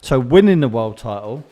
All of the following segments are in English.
So winning the world title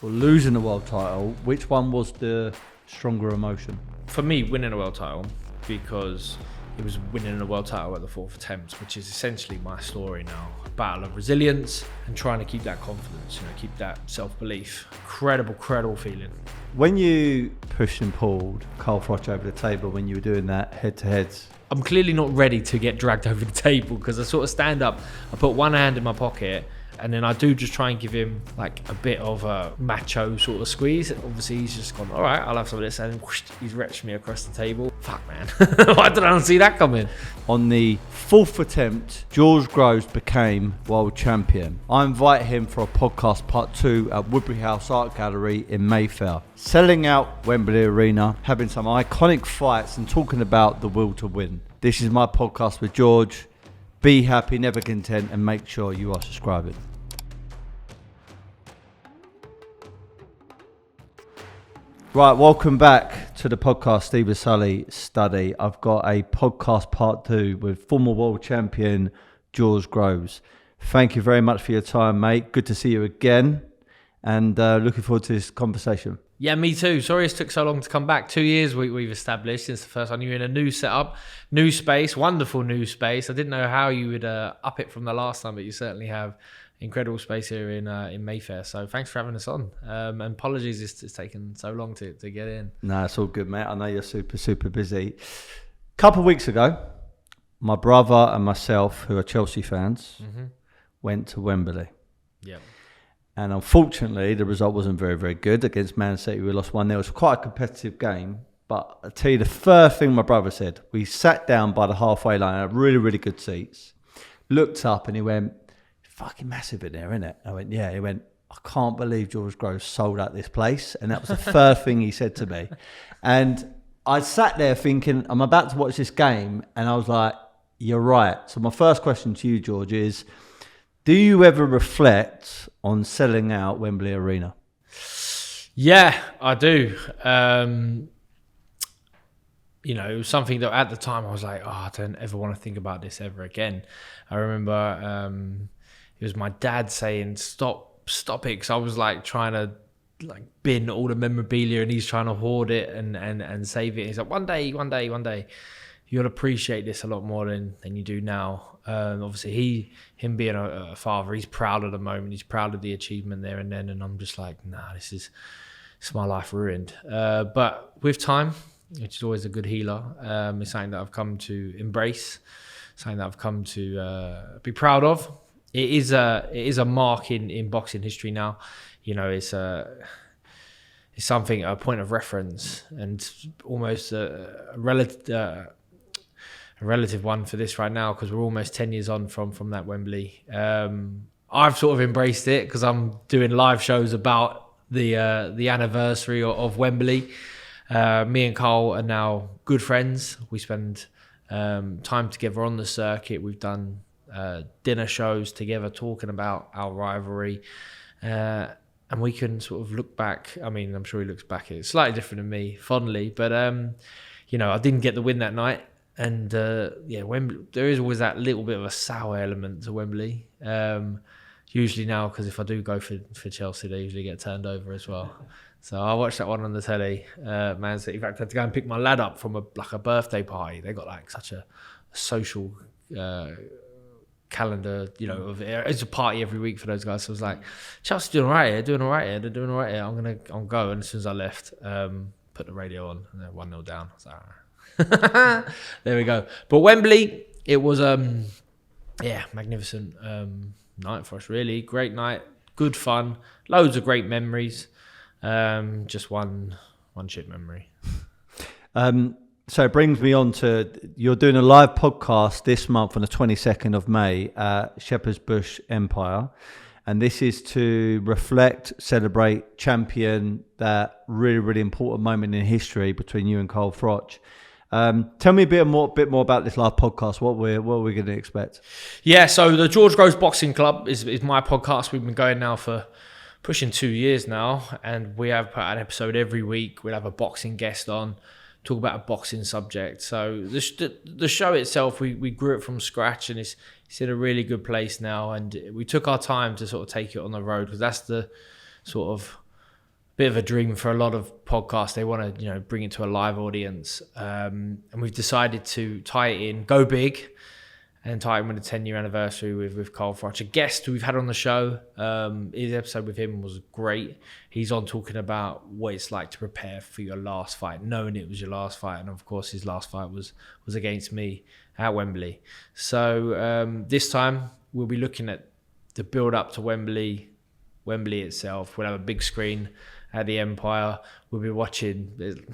or losing the world title, which one was the stronger emotion? For me, winning a world title, because it was winning a world title at the fourth attempt, which is essentially my story now. A battle of resilience and trying to keep that confidence, keep that self-belief. Incredible feeling. When you pushed and pulled Carl Froch over the table when you were doing that head-to-heads, I'm clearly not ready to get dragged over the table because I sort of stand up, I put one hand in my pocket, and then I do just try and give him like a bit of a macho sort of squeeze. Obviously, he's just gone, all right, I'll have some of this. And whoosh, he's retched me across the table. Fuck, man. Why did I not see that coming? On the fourth attempt, George Groves became world champion. I invite him for a podcast part 2 at Woodbury House Art Gallery in Mayfair. Selling out Wembley Arena, having some iconic fights and talking about the will to win. This is my podcast with George. Be happy, never content, and make sure you are subscribing. Right, welcome back to the podcast, Steve Sully Study. I've got a podcast part 2 with former world champion George Groves. Thank you very much for your time, mate. Good to see you again, and looking forward to this conversation. Yeah, me too. Sorry it took so long to come back. 2 years we've established since the first time. You were in a new setup, new space, wonderful new space. I didn't know how you would up it from the last time, but you certainly have incredible space here in Mayfair. So thanks for having us on. And apologies it's taken so long to get in. No, it's all good, mate. I know you're super busy. A couple of weeks ago, my brother and myself, who are Chelsea fans, went to Wembley. Yeah. And unfortunately, the result wasn't very good against Man City. We lost 1-0. It was quite a competitive game. But I'll tell you the first thing my brother said. We sat down by the halfway line, had really good seats. Looked up and he went, fucking massive in there, isn't it? I went, yeah. He went, I can't believe George Groves sold out this place. And that was the first thing he said to me. And I sat there thinking, I'm about to watch this game. And I was like, you're right. So my first question to you, George, is, do you ever reflect on selling out Wembley Arena? Yeah, I do. It was something that at the time I was like, I don't ever want to think about this ever again. I remember it was my dad saying, stop it, because I was like trying to bin all the memorabilia and he's trying to hoard it and save it. He's like, one day, you'll appreciate this a lot more than you do now. Obviously, him being a father, he's proud of the moment. He's proud of the achievement there and then. And I'm just like, nah, this is my life ruined. But with time, which is always a good healer, it's something that I've come to embrace, something that I've come to be proud of. It is a mark in boxing history now. It's something, a point of reference, and almost a relative one for this right now, because we're almost 10 years on from that Wembley. I've sort of embraced it because I'm doing live shows about the anniversary of Wembley. Me and Carl are now good friends. We spend time together on the circuit. We've done dinner shows together talking about our rivalry. And we can sort of look back. I mean, I'm sure he looks back at it slightly different than me, fondly. But, I didn't get the win that night. And Wembley, there is always that little bit of a sour element to Wembley. Usually now, because if I do go for Chelsea, they usually get turned over as well. So I watched that one on the telly. Man City. In fact, I had to go and pick my lad up from a birthday party. They got such a social calendar, it's a party every week for those guys. So I was like, Chelsea doing all right here, they're doing all right here. I'll go. And as soon as I left, put the radio on, and they're 1-0 down. I was like, all right. There we go. But Wembley, it was magnificent night for us, really. Great night, good fun, loads of great memories. Just one shit memory. So it brings me on to, you're doing a live podcast this month on the 22nd of May at Shepherd's Bush Empire. And this is to reflect, celebrate, champion that really important moment in history between you and Carl Froch. Tell me a bit more about this live podcast. What we're going to expect? Yeah, so the George Groves Boxing Club is my podcast. We've been going now for pushing 2 years now, and we have put an episode every week. We'll have a boxing guest on, talk about a boxing subject. So the show itself, we grew it from scratch, and it's in a really good place now, and we took our time to sort of take it on the road, because that's the sort of bit of a dream for a lot of podcasts. They want to, you know, bring it to a live audience, and we've decided to tie it in, go big, and tie it in with the 10-year anniversary with Carl Froch, a guest we've had on the show. His episode with him was great. He's on talking about what it's like to prepare for your last fight, knowing it was your last fight, and of course his last fight was against me at Wembley. So this time we'll be looking at the build up to Wembley itself. We'll have a big screen at the Empire. We'll be watching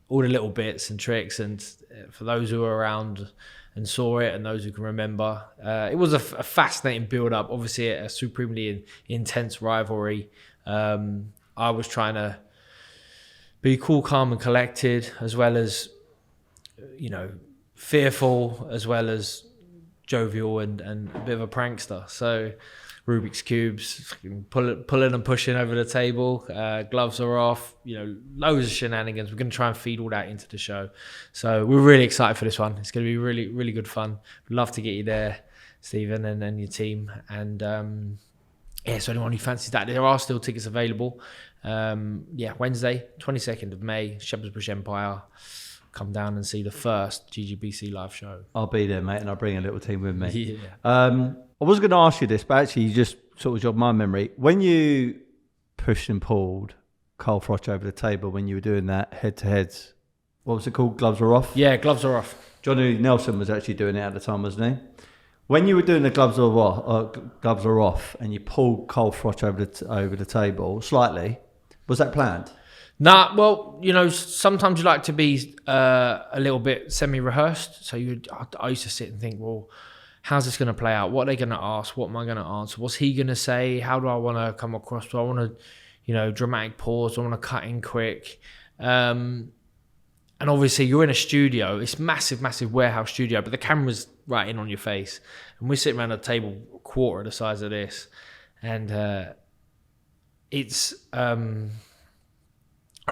all the little bits and tricks, and for those who were around and saw it, and those who can remember, it was a fascinating build-up. Obviously, a supremely intense rivalry. I was trying to be cool, calm, and collected, as well as, you know, fearful, as well as jovial and a bit of a prankster. So Rubik's Cubes, pulling and pushing over the table, gloves are off, you know, loads of shenanigans. We're going to try and feed all that into the show. So we're really excited for this one. It's going to be really, really good fun. We'd love to get you there, Stephen, and your team. And so anyone who fancies that, there are still tickets available. Wednesday, 22nd of May, Shepherd's Bush Empire. Come down and see the first GGBC live show. I'll be there, mate, and I'll bring a little team with me. Yeah. I was going to ask you this, but actually you just sort of jogged my memory. When you pushed and pulled Carl Froch over the table, when you were doing that head-to-heads, what was it called? Gloves are off? Yeah, gloves are off. Johnny Nelson was actually doing it at the time, wasn't he? When you were doing the gloves are off, and you pulled Carl Froch over the table slightly, was that planned? Nah, well, you know, sometimes you like to be a little bit semi-rehearsed. So I used to sit and think, well, how's this going to play out? What are they going to ask? What am I going to answer? What's he going to say? How do I want to come across? Do I want to, you know, dramatic pause? Do I want to cut in quick? And obviously you're in a studio. It's massive, massive warehouse studio, but the camera's right in on your face. And we're sitting around a table a quarter of the size of this. And it's a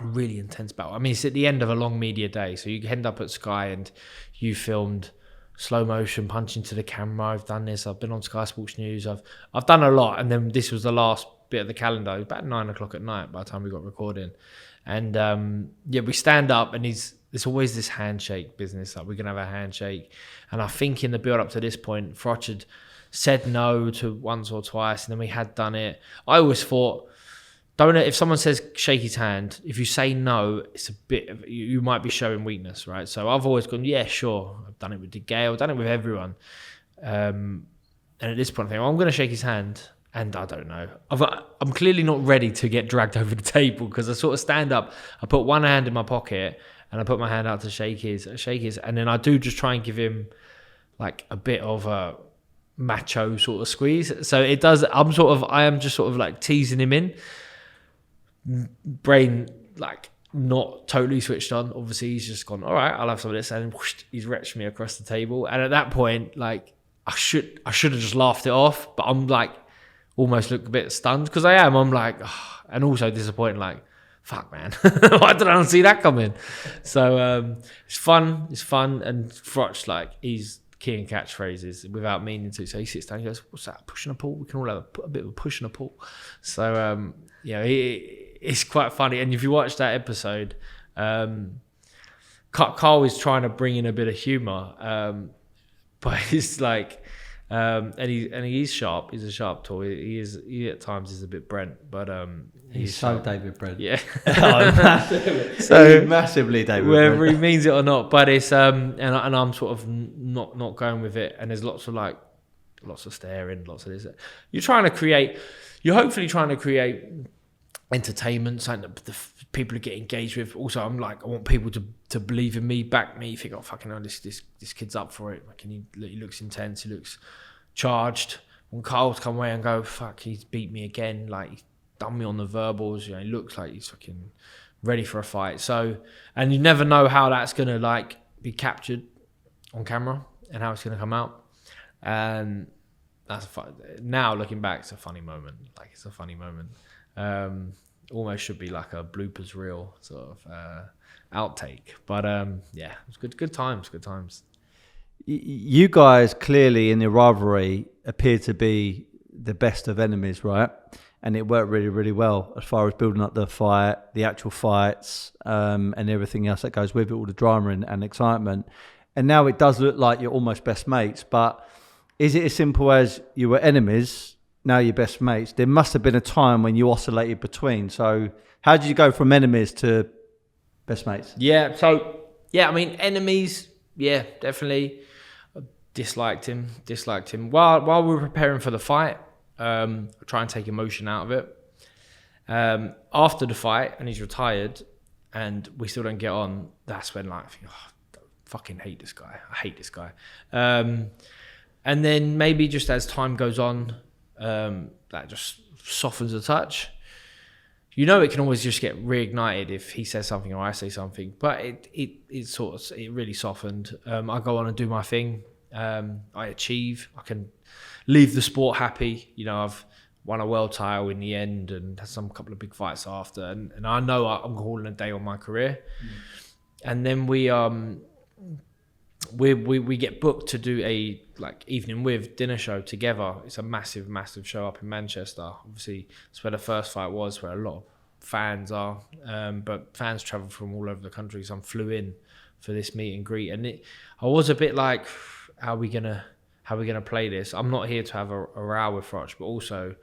really intense battle. I mean, it's at the end of a long media day. So you end up at Sky and you filmed slow motion punching to the camera. I've done this. I've been on Sky Sports News. I've done a lot. And then this was the last bit of the calendar. It was about 9 o'clock at night by the time we got recording. And we stand up and there's always this handshake business. Like, we're going to have a handshake. And I think in the build up to this point, Froch had said no to once or twice, and then we had done it. I always thought, if someone says shake his hand, if you say no, it's a bit of, you might be showing weakness, right? So I've always gone, yeah, sure. I've done it with DeGale, I've done it with everyone. And at this point I think, well, I'm going to shake his hand, and I don't know. I'm clearly not ready to get dragged over the table, because I sort of stand up, I put one hand in my pocket, and I put my hand out to shake his, and then I do just try and give him like a bit of a macho sort of squeeze. So it does, I am just sort of like teasing him in. Brain like not totally switched on. Obviously he's just gone, all right, I'll have some of this, and whoosh, he's retched me across the table. And at that point, like, I should have just laughed it off, but I'm like almost look a bit stunned, because I'm like, oh, and also disappointed, like, fuck, man. Why did I not see that coming? So it's fun, and Froch, like, he's key in catchphrases without meaning to. So he sits down, he goes, what's that, push and a pull? We can all have a bit of a push and a pull. So it's quite funny. And if you watch that episode, Carl is trying to bring in a bit of humour, but it's like, and he's sharp. He's a sharp tool. He at times is a bit Brent, but he's so David Brent. Yeah, massively. So massively David whether Brent. he means it or not. But it's and I'm sort of not going with it. And there's lots of staring, lots of this. You're hopefully trying to create entertainment, something that the people get engaged with. Also, I'm like, I want people to believe in me, back me, think, oh, fucking hell, this kid's up for it. Like, he looks intense, he looks charged. When Carl's come away and go, fuck, he's beat me again, like, he's done me on the verbals, he looks like he's fucking ready for a fight. So, and you never know how that's gonna like be captured on camera and how it's gonna come out. And that's now looking back, it's a funny moment. Like, it's a funny moment. Almost should be like a bloopers reel sort of outtake, but it was good times. You guys clearly in the rivalry appear to be the best of enemies, right? And it worked really, really well as far as building up the fight, the actual fights, and everything else that goes with it, all the drama and excitement. And now it does look like you're almost best mates. But is it as simple as you were enemies, now you're best mates? There must have been a time when you oscillated between. So how did you go from enemies to best mates? Yeah. So yeah, I mean, enemies. Yeah, definitely. Disliked him. While we were preparing for the fight, try and take emotion out of it. After the fight, and he's retired, and we still don't get on. That's when like, I think, I fucking hate this guy. I hate this guy. And then maybe just as time goes on, that just softens a touch. You know, it can always just get reignited if he says something or I say something. But it really softened. I go on and do my thing. I achieve. I can leave the sport happy. You know, I've won a world title in the end and had some couple of big fights after. And I know I'm calling a day on my career. And then we get booked to do a like evening with dinner show together. It's a massive show up in Manchester. Obviously it's where the first fight was, where a lot of fans are, but fans travel from all over the country, so I flew in for this meet and greet. And I was a bit like, how are we gonna play this? I'm not here to have a row with Froch, but also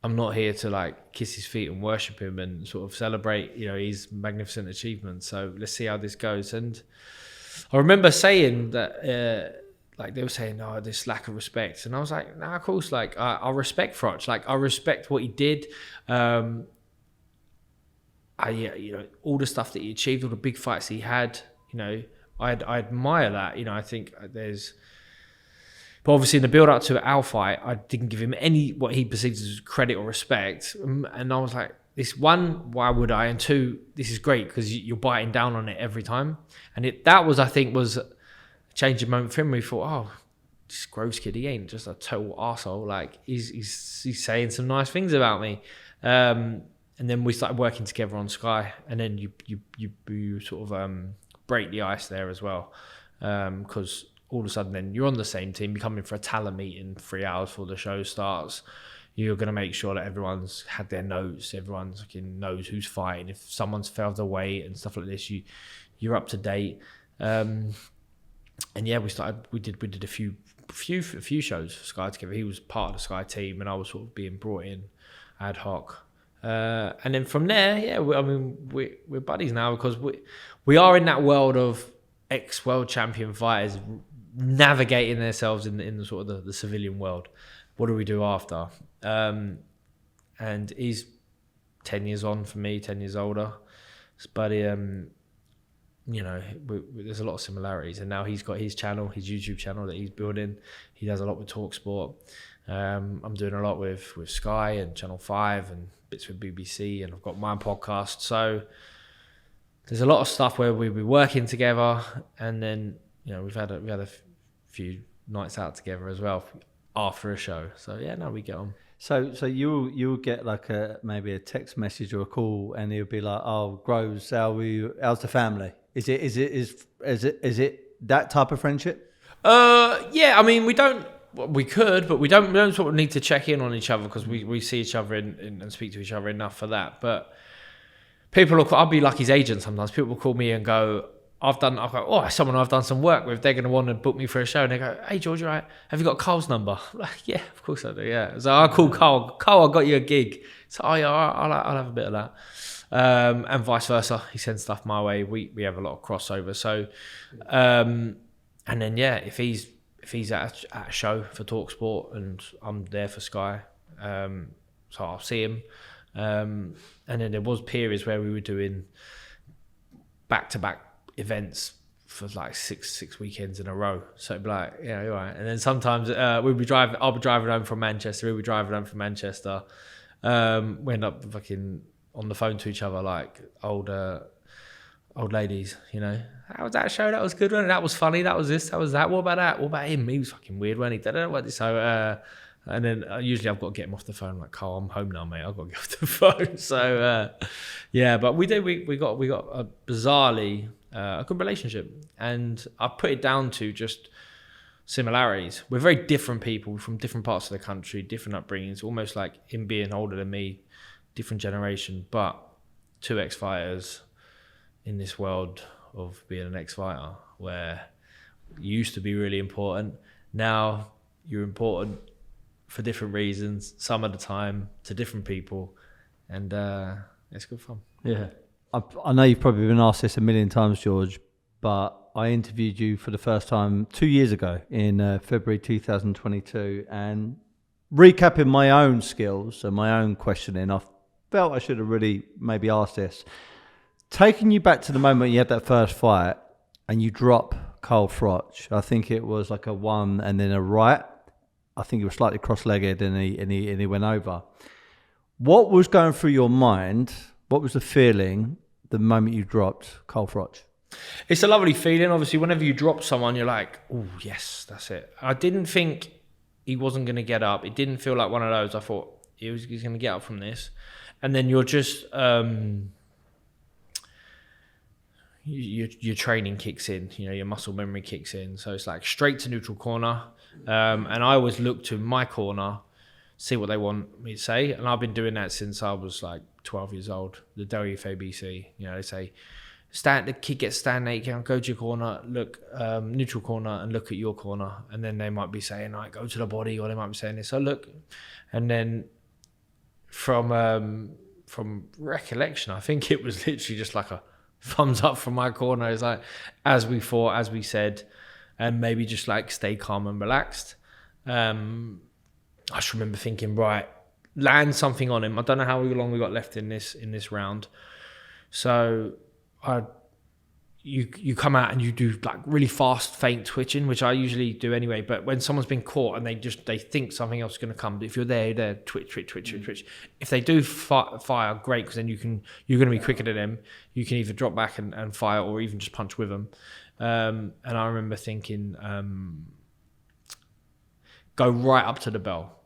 I'm not here to like kiss his feet and worship him and sort of celebrate, you know, his magnificent achievements. So let's see how this goes. And I remember saying that, like they were saying, oh, this lack of respect. And I was like, nah, of course, like I respect Froch. Like I respect what he did. You know, all the stuff that he achieved, all the big fights he had, you know, I admire that. You know, I think but obviously in the build up to our fight, I didn't give him any, what he perceived as credit or respect. And I was like, why would I? And two, this is great because you're biting down on it every time. And that was a changing moment for him. We thought, oh, this Groves kid, he ain't just a total arsehole. Like he's saying some nice things about me. And then we started working together on Sky, and then you sort of break the ice there as well, because all of a sudden then you're on the same team. You come in for a talent meeting 3 hours before the show starts. You're going to make sure that everyone's had their notes, everyone's knows who's fighting. If someone's failed their weight and stuff like this, you're up to date. And yeah, we did a few shows for Sky together. He was part of the Sky team, and I was sort of being brought in ad hoc. And then from there, yeah, we're buddies now, because we are in that world of ex-world champion fighters navigating themselves in the sort of the civilian world. What do we do after? And he's 10 years on from me, 10 years older. But you know, there's a lot of similarities. And now he's got his channel, his YouTube channel that he's building. He does a lot with TalkSport. I'm doing a lot with Sky and Channel 5 and bits with BBC, and I've got my podcast. So there's a lot of stuff where we'll be working together, and then, you know, we had a few nights out together as well after a show. So yeah, now we get on. So you'll get like maybe a text message or a call, and he'll be like, "Oh, Groves, how's the family?" Is it that type of friendship? Yeah, I mean, we could, but we don't sort of need to check in on each other, because we see each other and speak to each other enough for that. But I'll be like his agent sometimes. People will call me and go, I'll go, oh, someone I've done some work with, they're going to want to book me for a show. And they go, hey, George, you right? Have you got Carl's number? I'm like, yeah, of course I do, yeah. So I'll call Carl. Carl, I got you a gig. So, oh, yeah, I'll have a bit of that. And vice versa. He sends stuff my way. We have a lot of crossover. So, and then, yeah, if he's at a show for TalkSport and I'm there for Sky, so I'll see him. And then there was periods where we were doing back-to-back events for like six weekends in a row. So it'd be like, yeah, you're right. And then sometimes I'll be driving home from Manchester. He'll be driving home from Manchester. We end up fucking on the phone to each other like old ladies, you know. How was that show? That was good, wasn't it? That was funny. That was this. That was that. What about that? What about him? He was fucking weird, wasn't he? So, and then usually I've got to get him off the phone. I'm like, Carl, I'm home now, mate. I've got to get off the phone. So, yeah, but we got bizarrely, a good relationship. And I put it down to just similarities. We're very different people from different parts of the country, different upbringings, almost like him being older than me, different generation, but two ex-fighters in this world of being an ex-fighter where you used to be really important. Now you're important for different reasons, some of the time, to different people. And it's good fun. Yeah. I know you've probably been asked this a million times, George, but I interviewed you for the first time 2 years ago in February 2022. And recapping my own skills and my own questioning, I felt I should have really maybe asked this. Taking you back to the moment you had that first fight and you drop Carl Froch, I think it was like a one and then a right. I think he was slightly cross-legged and he went over. What was going through your mind? What was the feeling the moment you dropped Carl Froch? It's a lovely feeling. Obviously, whenever you drop someone, you're like, oh, yes, that's it. I didn't think he wasn't going to get up. It didn't feel like one of those. I thought he's going to get up from this. And then you're just... your training kicks in, your muscle memory kicks in. So it's like straight to neutral corner. And I always look to my corner, see what they want me to say. And I've been doing that since I was like 12 years old. The WFABC, they say, the kid gets stand, go to your corner, look, neutral corner, and look at your corner. And then they might be saying, like, go to the body, or they might be saying this. So look, and then from recollection, I think it was literally just like a thumbs up from my corner. It's like, as we thought, as we said, and maybe just like stay calm and relaxed. I just remember thinking, right, land something on him. I don't know how long we got left in this round. So you come out and you do like really fast, faint twitching, which I usually do anyway. But when someone's been caught and they think something else is going to come, if you're there, twitch. If they do fire, great, because then you're going to be quicker than them. You can either drop back and fire, or even just punch with them. And I remember thinking, go right up to the bell,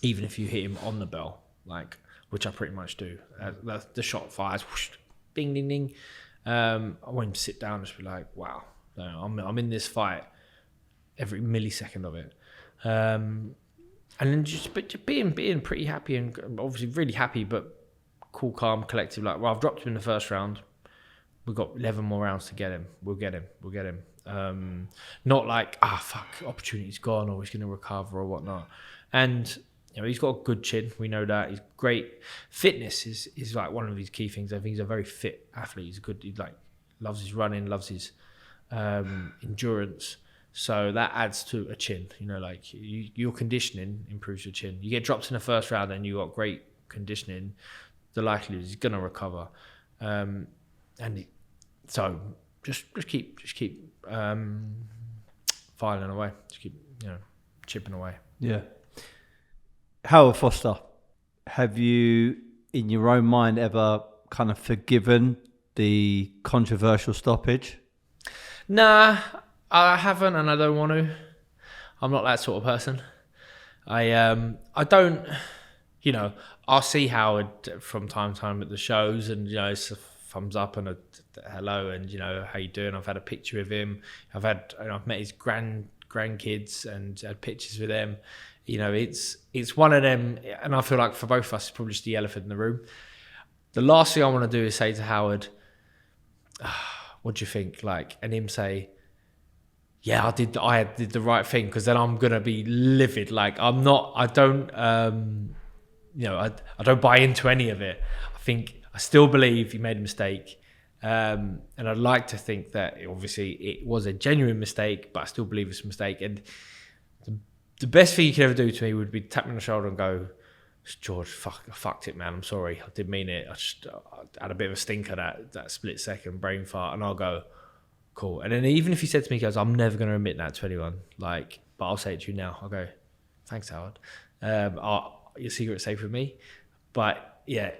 even if you hit him on the bell, which I pretty much do. The shot fires, whoosh, ding, ding, ding. I want him to sit down and just be like, wow, I'm in this fight every millisecond of it. And then just being pretty happy, and obviously really happy, but cool, calm, collective. Like, well, I've dropped him in the first round. We've got 11 more rounds to get him. We'll get him. Not like, fuck, opportunity's gone, or he's going to recover or whatnot. And he's got a good chin. We know that. He's great. Fitness is like one of his key things. I think he's a very fit athlete. He's good. He loves his running, loves his endurance. So that adds to a chin. Your conditioning improves your chin. You get dropped in the first round and you got great conditioning, the likelihood is he's gonna recover. So just keep filing away. Just keep chipping away. Yeah. Howard Foster, have you, in your own mind, ever kind of forgiven the controversial stoppage? Nah, I haven't, and I don't want to. I'm not that sort of person. I don't, I'll see Howard from time to time at the shows, and it's a thumbs up and a hello, and how you doing? I've had a picture of him. I've met his grandkids and had pictures with them. It's one of them, and I feel like for both of us, it's probably just the elephant in the room. The last thing I want to do is say to Howard, what do you think? And him say, yeah, I did the right thing, because then I'm gonna be livid. I don't buy into any of it. I still believe he made a mistake, and I'd like to think that obviously it was a genuine mistake, but I still believe it's a mistake. And the best thing you could ever do to me would be tap me on the shoulder and go, George, I fucked it, man. I'm sorry. I didn't mean it. I had a bit of a stinker that split second brain fart, and I'll go, cool. And then even if he said to me, he goes, I'm never going to admit that to anyone. But I'll say it to you now. I'll go, thanks, Howard. Your secret's safe with me. But yeah,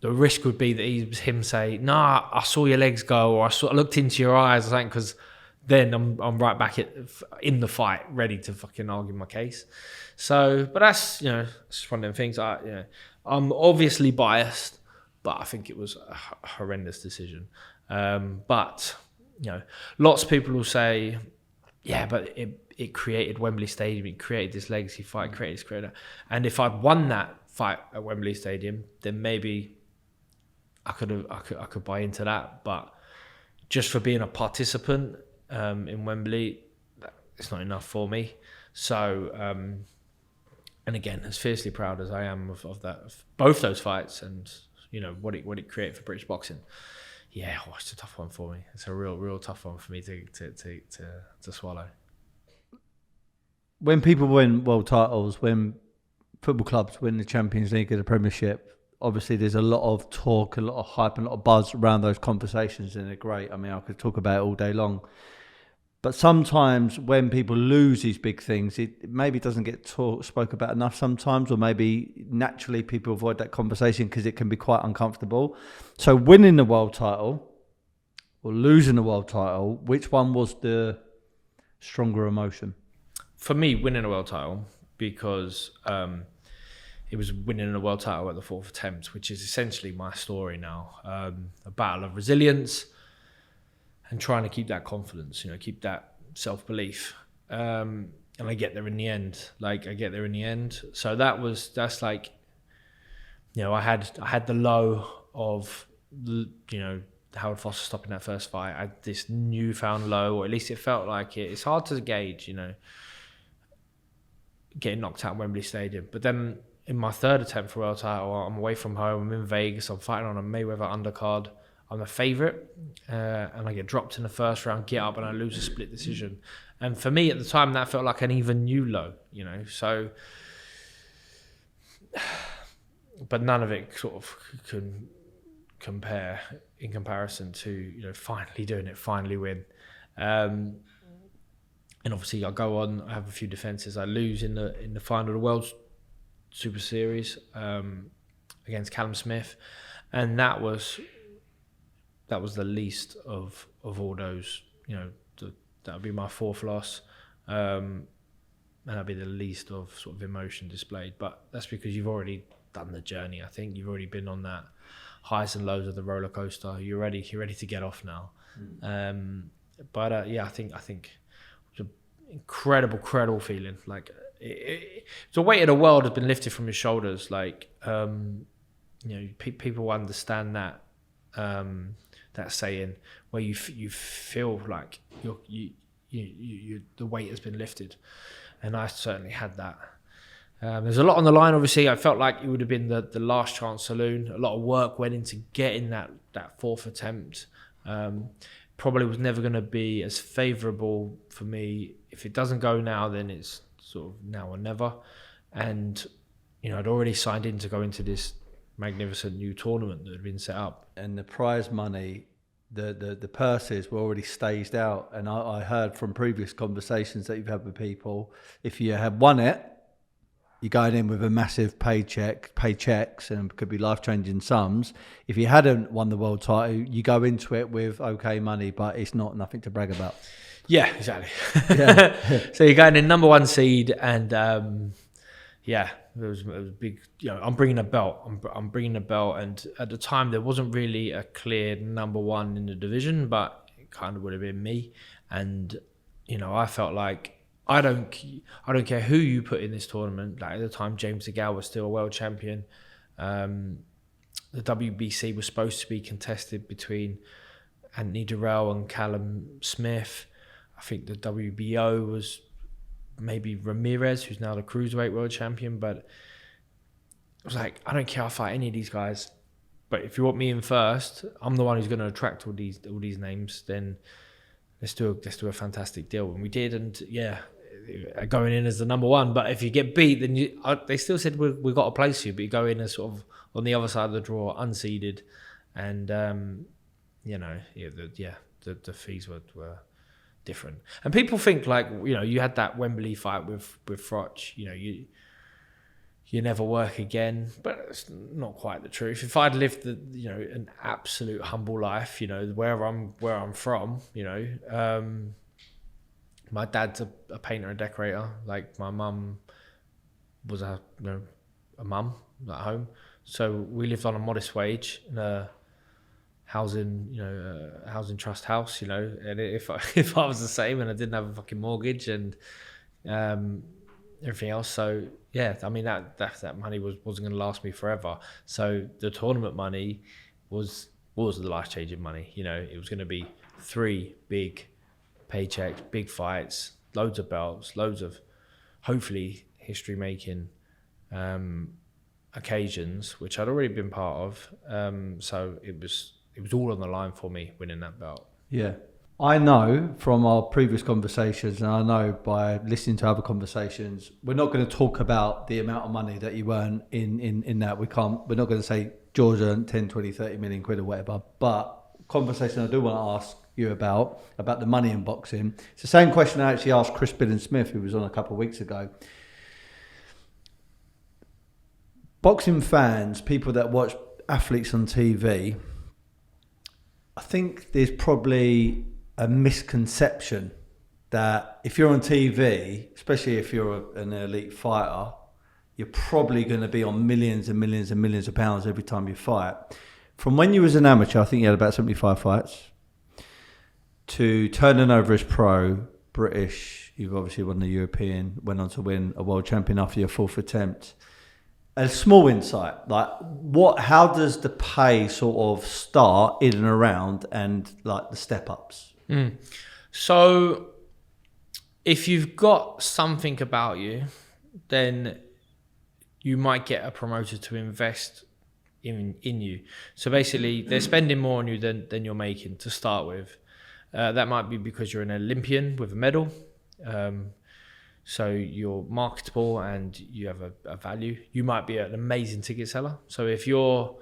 the risk would be that him say, nah, I saw your legs go, or I looked into your eyes, I think, because then I'm right back in the fight, ready to fucking argue my case. So, but that's, it's just one of them things. I'm obviously biased, but I think it was a horrendous decision. But lots of people will say, yeah, but it created Wembley Stadium, it created this legacy fight, created this career. And if I'd won that fight at Wembley Stadium, then maybe I could buy into that. But just for being a participant in Wembley, it's not enough for me. So, and again, as fiercely proud as I am of both those fights, and what it created for British boxing. Yeah, it's a tough one for me. It's a real tough one for me to swallow. When people win world titles, when football clubs win the Champions League or the Premiership, obviously there's a lot of talk, a lot of hype, and a lot of buzz around those conversations, and they're great. I mean, I could talk about it all day long. But sometimes when people lose these big things, it maybe doesn't get spoke about enough sometimes, or maybe naturally people avoid that conversation because it can be quite uncomfortable. So winning the world title or losing the world title, which one was the stronger emotion? For me, winning a world title, because it was winning a world title at the fourth attempt, which is essentially my story now. A battle of resilience and trying to keep that confidence, keep that self-belief. And I get there in the end. So that's like, I had the low of, Howard Foster stopping that first fight. I had this newfound low, or at least it felt like it. It's hard to gauge, getting knocked out at Wembley Stadium. But then in my third attempt for world title, I'm away from home, I'm in Vegas, I'm fighting on a Mayweather undercard. I'm a favourite, and I get dropped in the first round, get up, and I lose a split decision. And for me at the time, that felt like an even new low, So, but none of it sort of can compare in comparison to finally doing it, finally win. And obviously, I go on. I have a few defences. I lose in the final of the World Super Series against Callum Smith, and that was the least of all those. That would be my fourth loss, and that'd be the least of sort of emotion displayed. But that's because you've already done the journey. I think you've already been on that highs and lows of the roller coaster. You're ready to get off now. But I think it's an incredible feeling. Like the weight of the world has been lifted from your shoulders. Like people understand that. That saying where you feel like you the weight has been lifted, and I certainly had that. There's a lot on the line. Obviously, I felt like it would have been the last chance saloon. A lot of work went into getting that fourth attempt. Probably was never going to be as favourable for me. If it doesn't go now, then it's sort of now or never. And I'd already signed in to go into this magnificent new tournament that had been set up, and the prize money, the purses were already staged out. And I heard from previous conversations that you've had with people, if you had won it, you're going in with a massive paychecks, and could be life-changing sums. If you hadn't won the world title, you go into it with okay money, but it's nothing to brag about. Yeah, exactly. Yeah. So you're going in number one seed, and it was big. I'm bringing a belt. I'm bringing a belt, and at the time there wasn't really a clear number one in the division, but it kind of would have been me. And I felt like I don't care who you put in this tournament. Like at the time, James DeGale was still a world champion. The WBC was supposed to be contested between Anthony Durrell and Callum Smith. I think the WBO was maybe Ramirez, who's now the cruiserweight world champion. But I was like, I don't care, I'll fight any of these guys, but if you want me in first, I'm the one who's going to attract all these names. Then let's do a fantastic deal. And we did, and going in as the number one. But if you get beat, then they still said we've got to place you, but you go in as sort of on the other side of the draw, unseeded, and the fees were different. And people think like, you had that Wembley fight with Froch, you never work again, but it's not quite the truth. If I'd lived an absolute humble life, where I'm from, my dad's a painter and decorator. Like my mum was a mum at home. So we lived on a modest wage in a housing trust house, and if I was the same and I didn't have a fucking mortgage and everything else. So yeah, I mean that money wasn't going to last me forever. So the tournament money was the life-changing money. It was going to be 3 big paychecks, big fights, loads of belts, loads of hopefully history-making occasions, which I'd already been part of. So it was all on the line for me winning that belt. Yeah. I know from our previous conversations, and I know by listening to other conversations, we're not going to talk about the amount of money that you earn in that. We're not going to say George earned 10, 20, 30 million quid or whatever. But conversation I do want to ask you about the money in boxing. It's the same question I actually asked Chris Billings-Smith, who was on a couple of weeks ago. Boxing fans, people that watch athletes on TV, I think there's probably a misconception that if you're on TV, especially if you're an elite fighter, you're probably going to be on millions and millions and millions of pounds every time you fight. From when you was an amateur, I think you had about 75 fights, to turning over as pro, British, you've obviously won the European, went on to win a world champion after your 4th attempt. A small insight, how does the pay sort of start in and around and like the step ups? So if you've got something about you, then you might get a promoter to invest in you. So basically they're spending more on you than you're making to start with. That might be because you're an Olympian with a medal. So you're marketable and you have a value. You might be an amazing ticket seller. So if you're,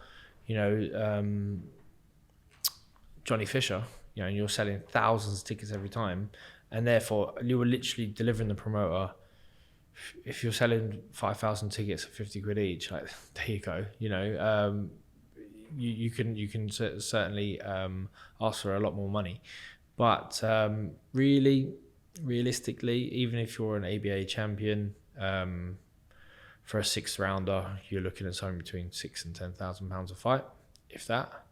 Johnny Fisher, and you're selling thousands of tickets every time, and therefore you were literally delivering the promoter. If you're selling 5,000 tickets at 50 quid each, like there you go. You can certainly ask for a lot more money, but realistically, even if you're an ABA champion, for a 6th rounder, you're looking at something between £6,000 and £10,000 a fight, if that.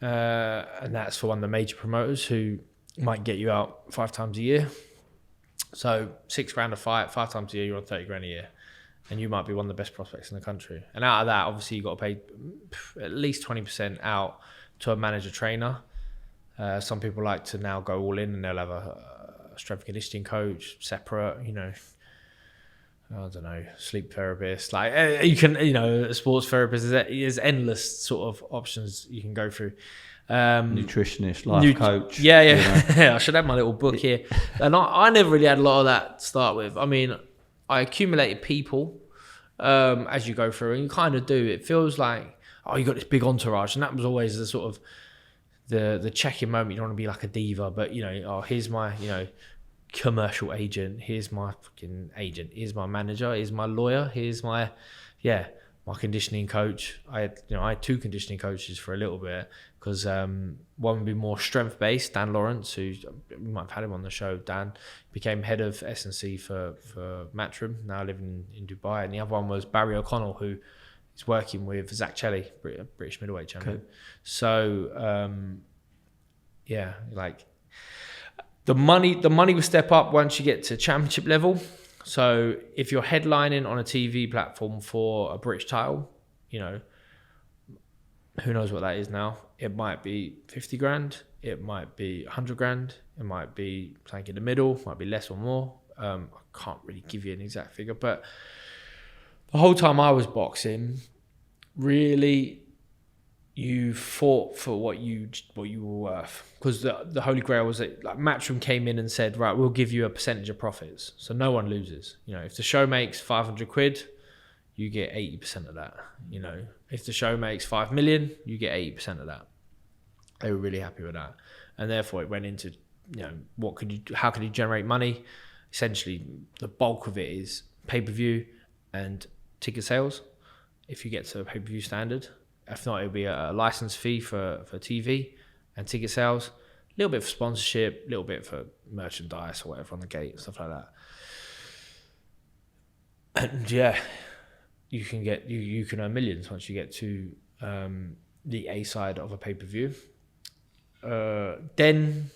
And that's for one of the major promoters who might get you out 5 times a year. So 6 round a fight, 5 times a year, you're on 30 grand a year. And you might be one of the best prospects in the country. And out of that, obviously, you've got to pay at least 20% out to a manager trainer. Some people like to now go all in and they'll have a strength and conditioning coach, separate, I don't know, sleep therapist. Like you can, a sports therapist, there's endless sort of options you can go through. Nutritionist, life coach. Yeah. I should have my little book here. And I never really had a lot of that to start with. I mean, I accumulated people as you go through, and you kind of do. It feels like, you got this big entourage, and that was always the sort of the check-in moment. You don't want to be like a diva, but here's my commercial agent, here's my fucking agent, here's my manager, here's my lawyer, here's my conditioning coach. I had 2 conditioning coaches for a little bit because one would be more strength based. Dan Lawrence, who you might have had him on the show. Dan became head of S&C for Matchroom, now living in Dubai. And the other one was Barry O'Connell, who is working with Zach Chelly, British middleweight champion. Okay. So the money will step up once you get to championship level. So if you're headlining on a TV platform for a British title, who knows what that is now? It might be 50 grand, it might be 100 grand, it might be something in the middle, might be less or more. I can't really give you an exact figure, but the whole time I was boxing, really, you fought for what you were worth, because the holy grail was that Matchroom came in and said, right, we'll give you a percentage of profits, so no one loses. If the show makes 500 quid, you get 80% of that. If the show makes 5 million, you get 80% of that. They were really happy with that, and therefore it went into how could you generate money? Essentially, the bulk of it is pay-per-view and ticket sales. If you get to a pay-per-view standard. If not, it'll be a license fee for TV and ticket sales, a little bit for sponsorship, a little bit for merchandise or whatever on the gate, stuff like that. And you can earn millions once you get to the A side of a pay-per-view. Then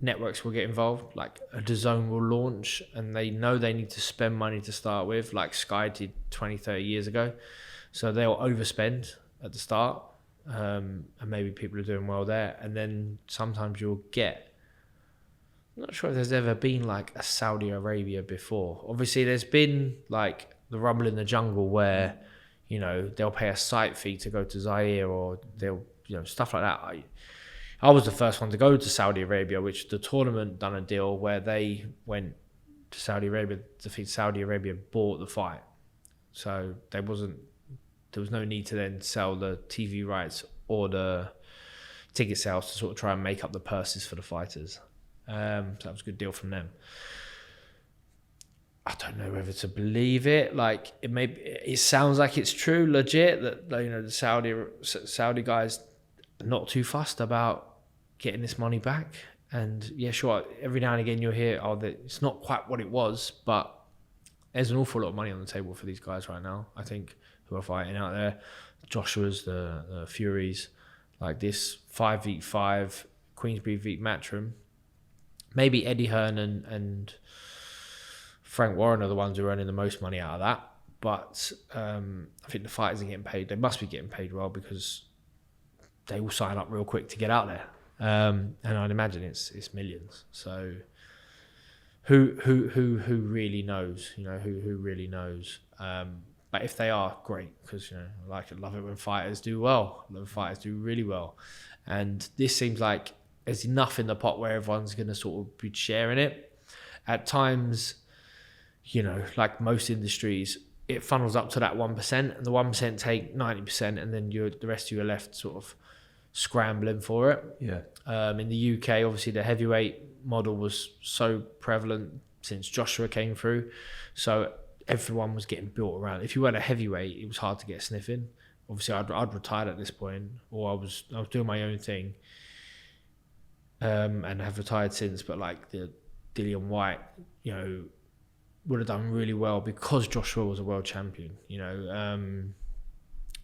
networks will get involved, like a DAZN will launch, and they know they need to spend money to start with, like Sky did 20, 30 years ago. So they'll overspend at the start, and maybe people are doing well there. And then sometimes you'll get, I'm not sure if there's ever been like a Saudi Arabia before. Obviously, there's been like the Rumble in the Jungle where, you know, they'll pay a site fee to go to Zaire, or they'll, you know, stuff like that. I was the first one to go to Saudi Arabia, which the tournament done a deal where they went to Saudi Arabia, defeat Saudi Arabia, bought the fight. So there was no need to then sell the TV rights or the ticket sales to sort of try and make up the purses for the fighters. So that was a good deal from them. I don't know whether to believe it. Like it sounds like it's true, legit, that, you know, the Saudi guys are not too fussed about getting this money back. And yeah, sure, every now and again you'll hear, it's not quite what it was, but there's an awful lot of money on the table for these guys right now, I think, who are fighting out there. Joshua's, the Furies, like this 5v5, Queensberry v Matchroom. Maybe Eddie Hearn and Frank Warren are the ones who are earning the most money out of that. But I think the fighters are getting paid. They must be getting paid well, because they will sign up real quick to get out there. And I'd imagine it's millions. So who really knows? You know, who really knows? But if they are, great, because, you know, I love it when fighters do well. I love fighters do really well. And this seems like there's enough in the pot where everyone's going to sort of be sharing it. At times, you know, like most industries, it funnels up to that 1%, and the 1% take 90%, and then the rest of you are left sort of scrambling for it. Yeah. In the UK, obviously the heavyweight model was so prevalent since Joshua came through, so everyone was getting built around. If you weren't a heavyweight, it was hard to get sniffing. Obviously, I'd retired at this point, or I was doing my own thing, and have retired since. But like the Dillian White, you know, would have done really well because Joshua was a world champion. You know,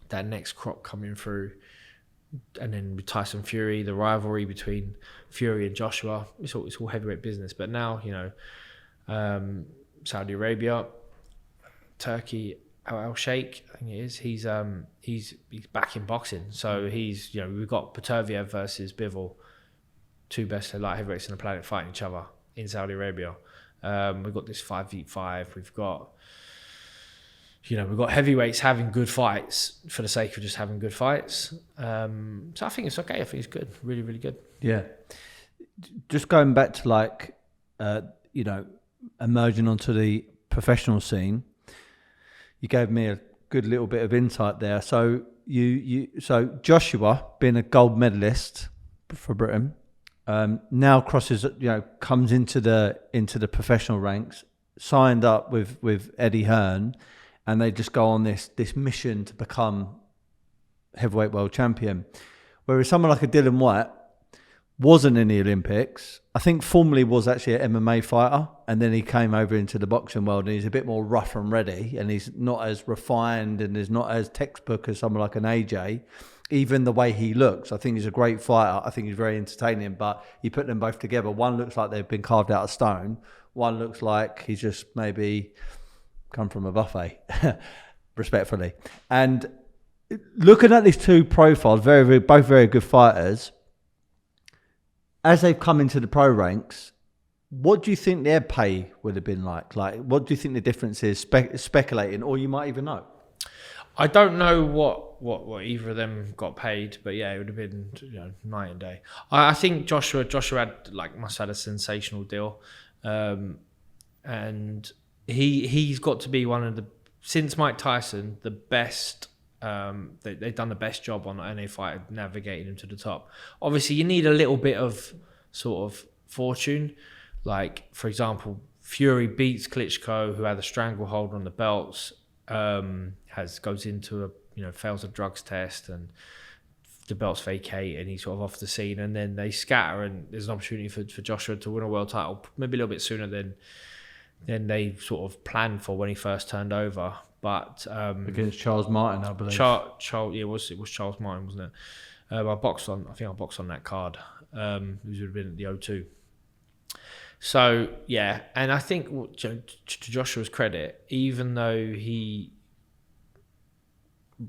that next crop coming through. And then with Tyson Fury, the rivalry between Fury and Joshua, it's all heavyweight business. But now, you know, Saudi Arabia, Turkey, Al Sheikh, I think it is. He's back in boxing. So he's, you know, we've got Petreviev versus Bivol, two best light heavyweights on the planet fighting each other in Saudi Arabia. We've got this 5v5. We've got heavyweights having good fights for the sake of just having good fights. So I think it's okay. I think it's good. Really, really good. Yeah. Just going back to like, you know, emerging onto the professional scene, you gave me a good little bit of insight there. So so Joshua, being a gold medalist for Britain, now crosses, you know, comes into the professional ranks, signed up with Eddie Hearn, and they just go on this mission to become heavyweight world champion. Whereas someone like a Dillian White wasn't in the Olympics. I think formerly was actually an MMA fighter, and then he came over into the boxing world, and he's a bit more rough and ready, and he's not as refined and is not as textbook as someone like an AJ. Even the way he looks, I think he's a great fighter. I think he's very entertaining, but you put them both together, one looks like they've been carved out of stone. One looks like he's just maybe come from a buffet, respectfully. And looking at these two profiles, both very good fighters, as they've come into the pro ranks, what do you think their pay would have been like? Like, what do you think the difference is, speculating, or you might even know? I don't know what either of them got paid, but yeah, it would have been, you know, night and day. I think Joshua must have had a sensational deal, and he's got to be one of the, since Mike Tyson, the best. They've done the best job on any fighter navigating him to the top. Obviously, you need a little bit of sort of fortune. Like, for example, Fury beats Klitschko, who had a stranglehold on the belts, goes into fails a drugs test, and the belts vacate, and he's sort of off the scene, and then they scatter, and there's an opportunity for Joshua to win a world title, maybe a little bit sooner than they sort of planned for when he first turned over. But against Charles Martin, I believe. Charles, yeah, it was Charles Martin, wasn't it? I boxed on that card. Who would have been at the O2. So yeah, and I think to Joshua's credit, even though he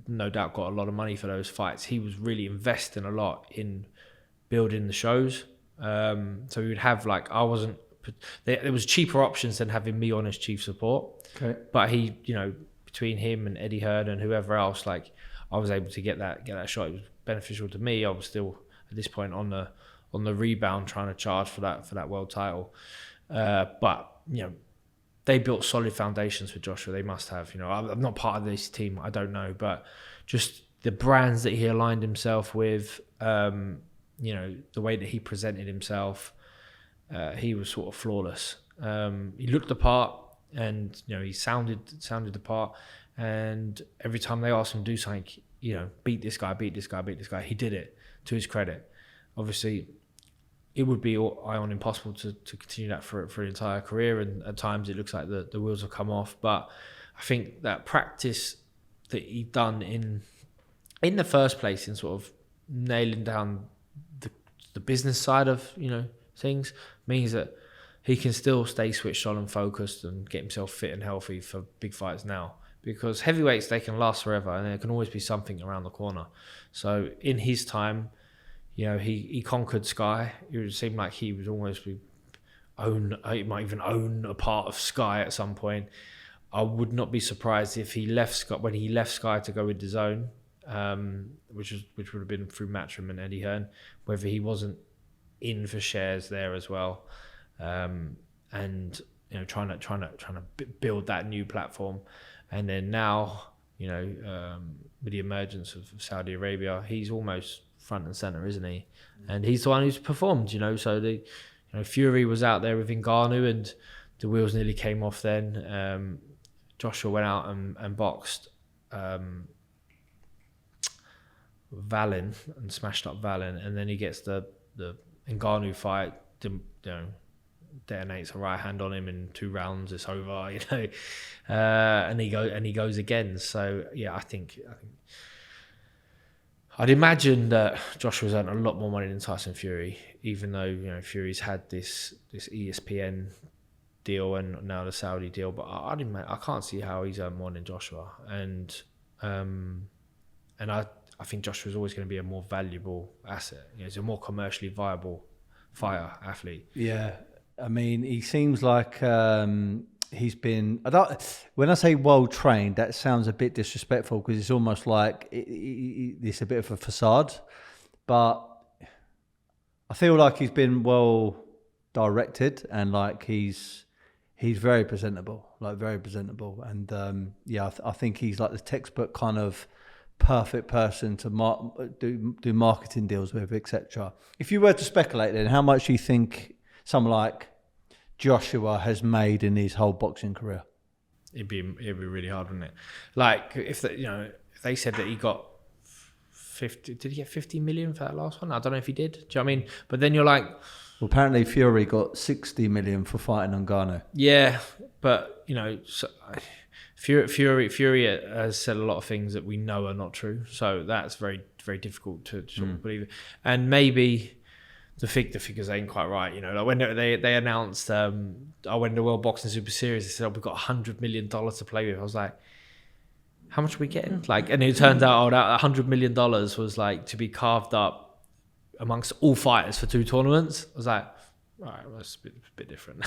no doubt got a lot of money for those fights, he was really investing a lot in building the shows. So we would have there was cheaper options than having me on as chief support. Okay. But he, between him and Eddie Hearn and whoever else, I was able to get that shot. It was beneficial to me. I was still at this point on the rebound trying to charge for that world title. But they built solid foundations for Joshua. They must have. I'm not part of this team. I don't know, but just the brands that he aligned himself with, the way that he presented himself, he was sort of flawless. He looked the part, and he sounded the part. And every time they asked him to do something, beat this guy, he did it. To his credit, obviously, it would be impossible to continue that for an entire career, and at times it looks like the wheels have come off. But I think that practice that he done in the first place in sort of nailing down the business side of things means that he can still stay switched on and focused and get himself fit and healthy for big fights now. Because heavyweights, they can last forever, and there can always be something around the corner. So in his time, he conquered Sky. It seemed like he would almost he might even own a part of Sky at some point. I would not be surprised if he left Sky, when he left Sky to go with DAZN, which would have been through Matchroom and Eddie Hearn, whether he wasn't in for shares there as well, and trying to build that new platform. And then now, with the emergence of Saudi Arabia, he's almost front and center, isn't he? And he's the one who's performed, so Fury was out there with Ngannou, and the wheels nearly came off then. Joshua went out and boxed Valin and smashed up Valin, and then he gets the Ngannou fight, detonates a right hand on him in 2 rounds. It's over, and he goes again. So yeah, I think I'd imagine that Joshua's earned a lot more money than Tyson Fury, even though Fury's had this ESPN deal and now the Saudi deal. But I can't see how he's earned more than Joshua, and I think Joshua's always going to be a more valuable asset. He's a more commercially viable fighter, athlete. Yeah. I mean, he seems like he's been... when I say well-trained, that sounds a bit disrespectful, because it's almost like it's a bit of a facade. But I feel like he's been well-directed, and he's very presentable, very presentable. And I think he's like the textbook kind of perfect person to do marketing deals with, etc. If you were to speculate, then how much do you think someone like Joshua has made in his whole boxing career? It'd be really hard, wouldn't it? If they said that he got 50, did he get 50 million for that last one? I don't know if he did. Do you know what I mean? But then you're like, well, apparently Fury got 60 million for fighting Ngannou. Yeah, but Fury has said a lot of things that we know are not true. So that's very, very difficult to sort of believe. And maybe the figures ain't quite right. When they announced, I went to the World Boxing Super Series, they said, we've got $100 million to play with. I was like, how much are we getting? And it turns out, that $100 million was to be carved up amongst all fighters for 2 tournaments. I was like, all right, well, that's a bit different.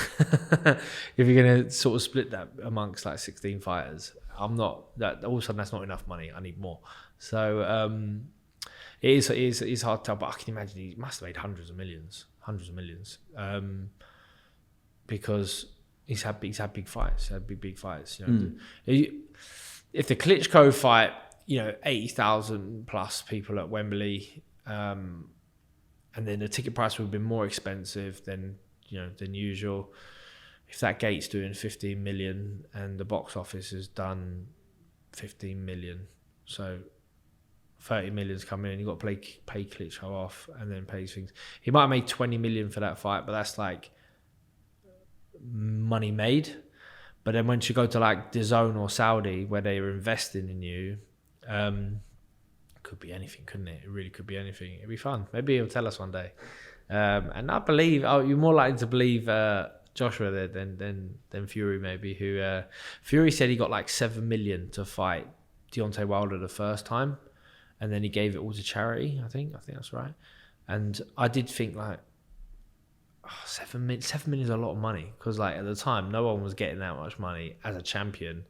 If you're going to sort of split that amongst 16 fighters, all of a sudden that's not enough money. I need more. So it is hard to tell, but I can imagine he must have made hundreds of millions, because he's had big fights, big fights. If the Klitschko fight, 80,000 plus people at Wembley, and then the ticket price would have been more expensive than usual. If that gate's doing 15 million and the box office has done 15 million, so 30 million's coming in, you've got to pay Klitschko off and then pay things. He might have made 20 million for that fight, but that's money made. But then once you go to like DAZN or Saudi, where they are investing in you, could be anything, couldn't it? It really could be anything. It'd be fun. Maybe he'll tell us one day. And I believe, you're more likely to believe Joshua there than Fury maybe. Who Fury said he got like 7 million to fight Deontay Wilder the first time, and then he gave it all to charity. I think that's right. And I did think like, 7 million is a lot of money, because like at the time no one was getting that much money as a champion.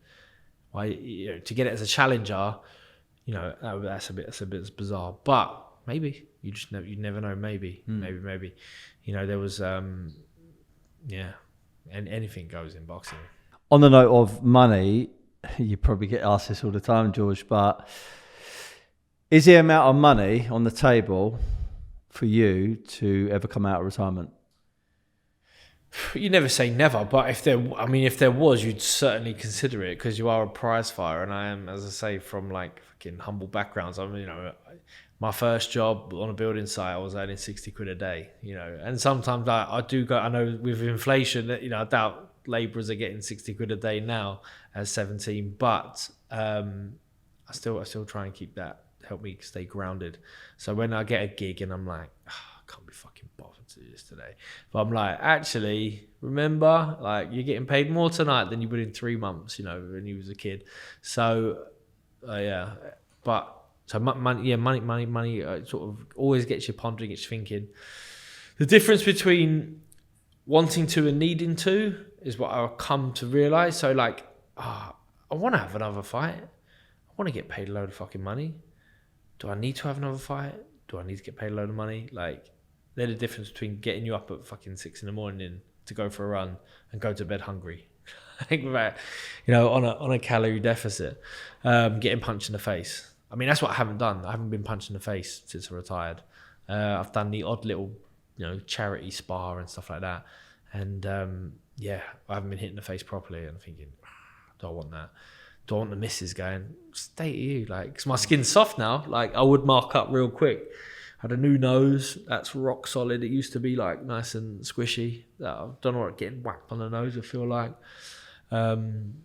Why, to get it as a challenger, that's a bit bizarre. But maybe you never know. Maybe. There was and anything goes in boxing. On the note of money, you probably get asked this all the time, George, but is the amount of money on the table for you to ever come out of retirement? You never say never, but if there was, you'd certainly consider it, because you are a prize fighter, and I am, as I say, from like fucking humble backgrounds. My first job on a building site, I was earning 60 quid a day, and sometimes I do go, I know with inflation that, I doubt labourers are getting 60 quid a day now as 17, but I still try and keep that, help me stay grounded. So when I get a gig and I'm like, I can't be fucking bothered to do this today, but I'm like, actually, remember, like, you're getting paid more tonight than you would in 3 months, when you was a kid. So so money sort of always gets you pondering, gets you thinking. The difference between wanting to and needing to is what I've come to realise. So like, I want to have another fight. I want to get paid a load of fucking money. Do I need to have another fight? Do I need to get paid a load of money? Like, they're the difference between getting you up at fucking 6 a.m. to go for a run and go to bed hungry. Think about, on a calorie deficit, getting punched in the face. I mean, that's what I haven't done. I haven't been punched in the face since I retired. I've done the odd little, charity spa and stuff like that. And I haven't been hit in the face properly. And I'm thinking, do I want that? Do I want the missus going, stay to you? Like, 'cause my skin's soft now. Like, I would mark up real quick. Had a new nose. That's rock solid. It used to be like nice and squishy. I don't know what getting whacked on the nose would feel like. Hands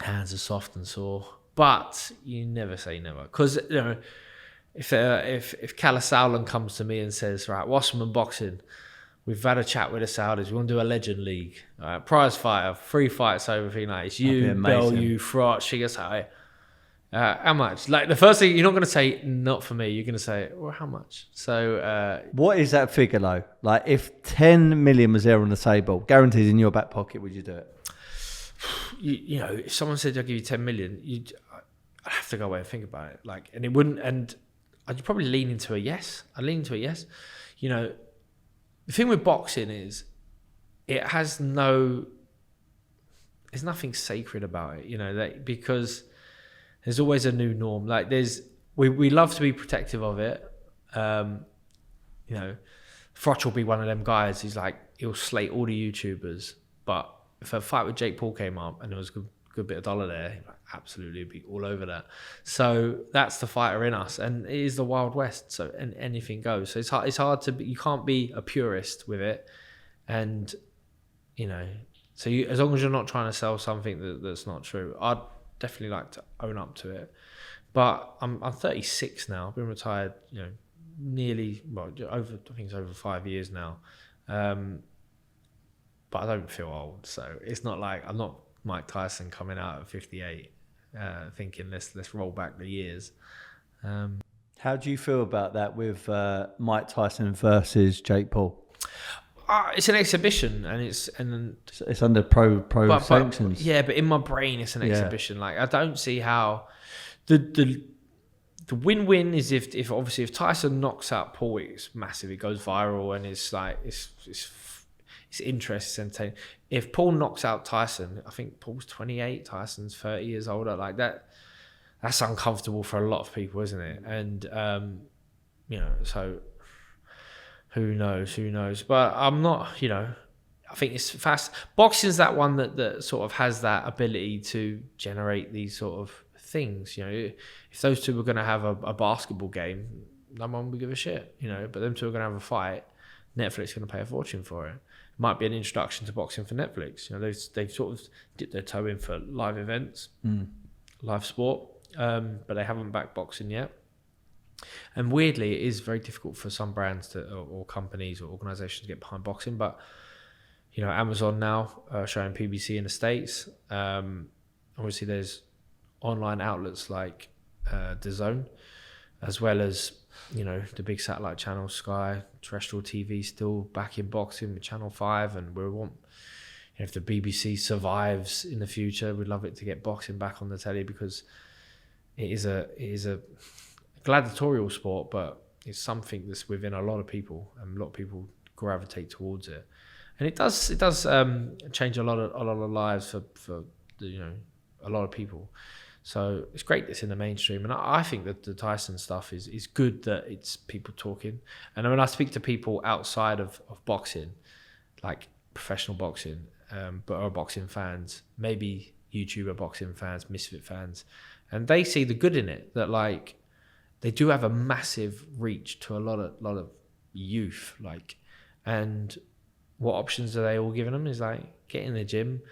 are soft and sore. But you never say never, because if Kalle Sauerland comes to me and says, right, Wasserman Boxing, we've had a chat with the Saudis, we want to do a legend league, prize fighter, 3 fights over 3 nights, you, Bell, you, Frot, she goes, how much? Like, the first thing, you're not going to say not for me, you're going to say, well, how much? So what is that figure though? Like, if 10 million was there on the table, guaranteed in your back pocket, would you do it? If someone said I'll give you 10 million, I'd have to go away and think about it. Like, and it wouldn't, and I'd probably lean into a yes. I'd lean into a yes. The thing with boxing is there's nothing sacred about it, because there's always a new norm. Like, we love to be protective of it. Frotch will be one of them guys. He'll slate all the YouTubers, but if a fight with Jake Paul came up and there was a good bit of dollar there, absolutely be all over that. So that's the fighter in us, and it is the Wild West. So anything goes. So it's hard to be, you can't be a purist with it, and so as long as you're not trying to sell something that's not true, I'd definitely like to own up to it. But I'm 36 now. I've been retired, nearly over, I think it's over 5 years now. But I don't feel old, so it's not like I'm not Mike Tyson coming out at 58, thinking let's roll back the years. How do you feel about that with Mike Tyson versus Jake Paul? It's an exhibition, and it's under pro sanctions. But in my brain, it's an exhibition. Like, I don't see how the win-win is if Tyson knocks out Paul, it's massive. It goes viral, and it's like it's interesting, it's entertaining. If Paul knocks out Tyson, I think Paul's 28, Tyson's 30 years older, like that's uncomfortable for a lot of people, isn't it? And so who knows? But I'm not, I think it's fast. Boxing's that one that sort of has that ability to generate these sort of things. If those two were going to have a basketball game, no one would give a shit. But them two are going to have a fight. Netflix is going to pay a fortune for it. might be an introduction to boxing for Netflix. You know, they've sort of dipped their toe in for live events, live sport, but they haven't backed boxing yet. And weirdly, it is very difficult for some brands or companies or organisations to get behind boxing. But you know, Amazon now showing PBC in the States. Obviously, there's online outlets like DAZN, as well as, you know, the big satellite channels, Sky, terrestrial TV still back in boxing with Channel 5, and we want, you know, if the BBC survives in the future, we'd love it to get boxing back on the telly, because it is a gladiatorial sport, but it's something that's within a lot of people, and a lot of people gravitate towards it, and it does change a lot of lives for you know, a lot of people. So it's great it's in the mainstream, and I think that the Tyson stuff is good, that it's people talking. And when I speak to people outside of boxing, like professional boxing, but are boxing fans, maybe YouTuber boxing fans, Misfit fans, and they see the good in it, that like they do have a massive reach to a lot of youth, like, and what options are they all giving them is like, get in the gym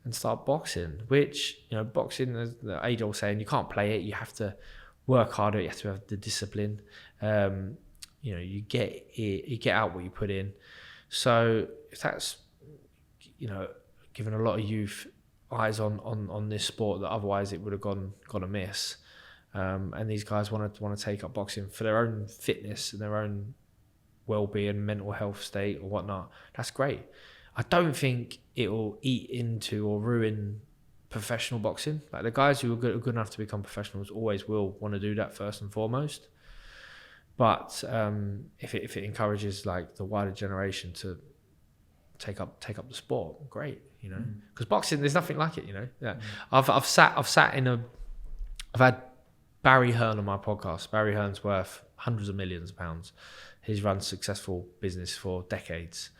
and start boxing, which, you know, boxing, as the age old saying, you can't play it, you have to work harder, you have to have the discipline. You know, you get out what you put in. So if that's, you know, given a lot of youth eyes on this sport that otherwise it would have gone amiss, and these guys want to take up boxing for their own fitness and their own well-being, mental health state or whatnot, that's great. I don't think it will eat into or ruin professional boxing. Like, the guys who are good enough to become professionals always will want to do that first and foremost. But if it encourages like the wider generation to take up the sport, great, you know. Because boxing, there's nothing like it, you know. Yeah. I've had Barry Hearn on my podcast. Barry Hearn's worth hundreds of millions of pounds. He's run successful business for decades.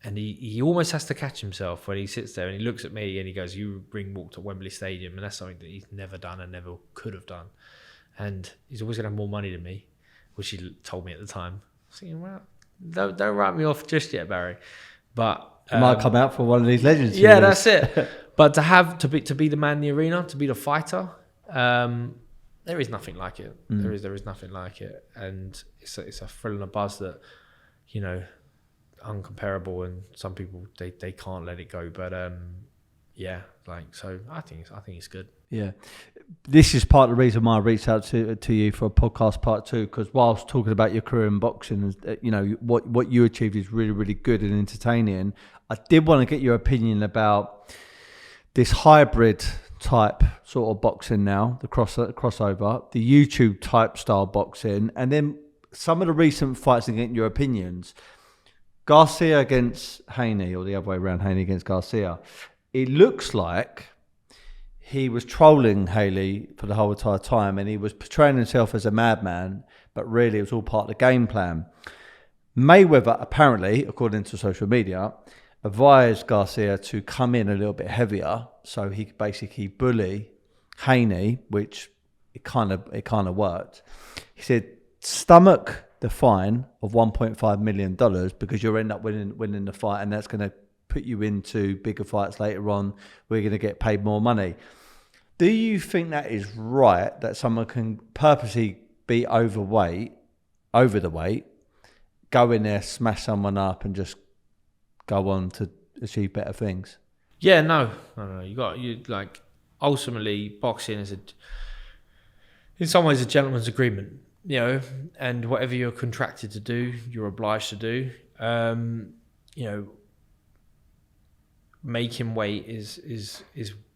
And he almost has to catch himself when he sits there and he looks at me and he goes, "You walk to Wembley Stadium," and that's something that he's never done and never could have done. And he's always going to have more money than me, which he told me at the time. I was thinking, well, don't write me off just yet, Barry. But might come out for one of these legends. Yeah, that's it. But to be the man in the arena, to be the fighter, there is nothing like it. There is nothing like it, and it's a thrill and a buzz that, you know, uncomparable, and some people they can't let it go. But yeah, like, so I think it's good. Yeah, this is part of the reason why I reached out to you for a podcast part 2, because whilst talking about your career in boxing, you know, what you achieved is really, really good and entertaining. I did want to get your opinion about this hybrid type sort of boxing now, the crossover, the YouTube type style boxing, and then some of the recent fights, and getting your opinions. Garcia against Haney, or the other way around, Haney against Garcia. It looks like he was trolling Haney for the whole entire time, and he was portraying himself as a madman, but really it was all part of the game plan. Mayweather, apparently, according to social media, advised Garcia to come in a little bit heavier, so he could basically bully Haney, which it kind of worked. He said, stomach the fine of $1.5 million, because you'll end up winning the fight, and that's going to put you into bigger fights later on. We're going to get paid more money. Do you think that is right, that someone can purposely be over the weight, go in there, smash someone up, and just go on to achieve better things? Yeah, no. You like, ultimately, boxing is in some ways a gentleman's agreement, you know, and whatever you're contracted to do, you're obliged to do. You know, making weight is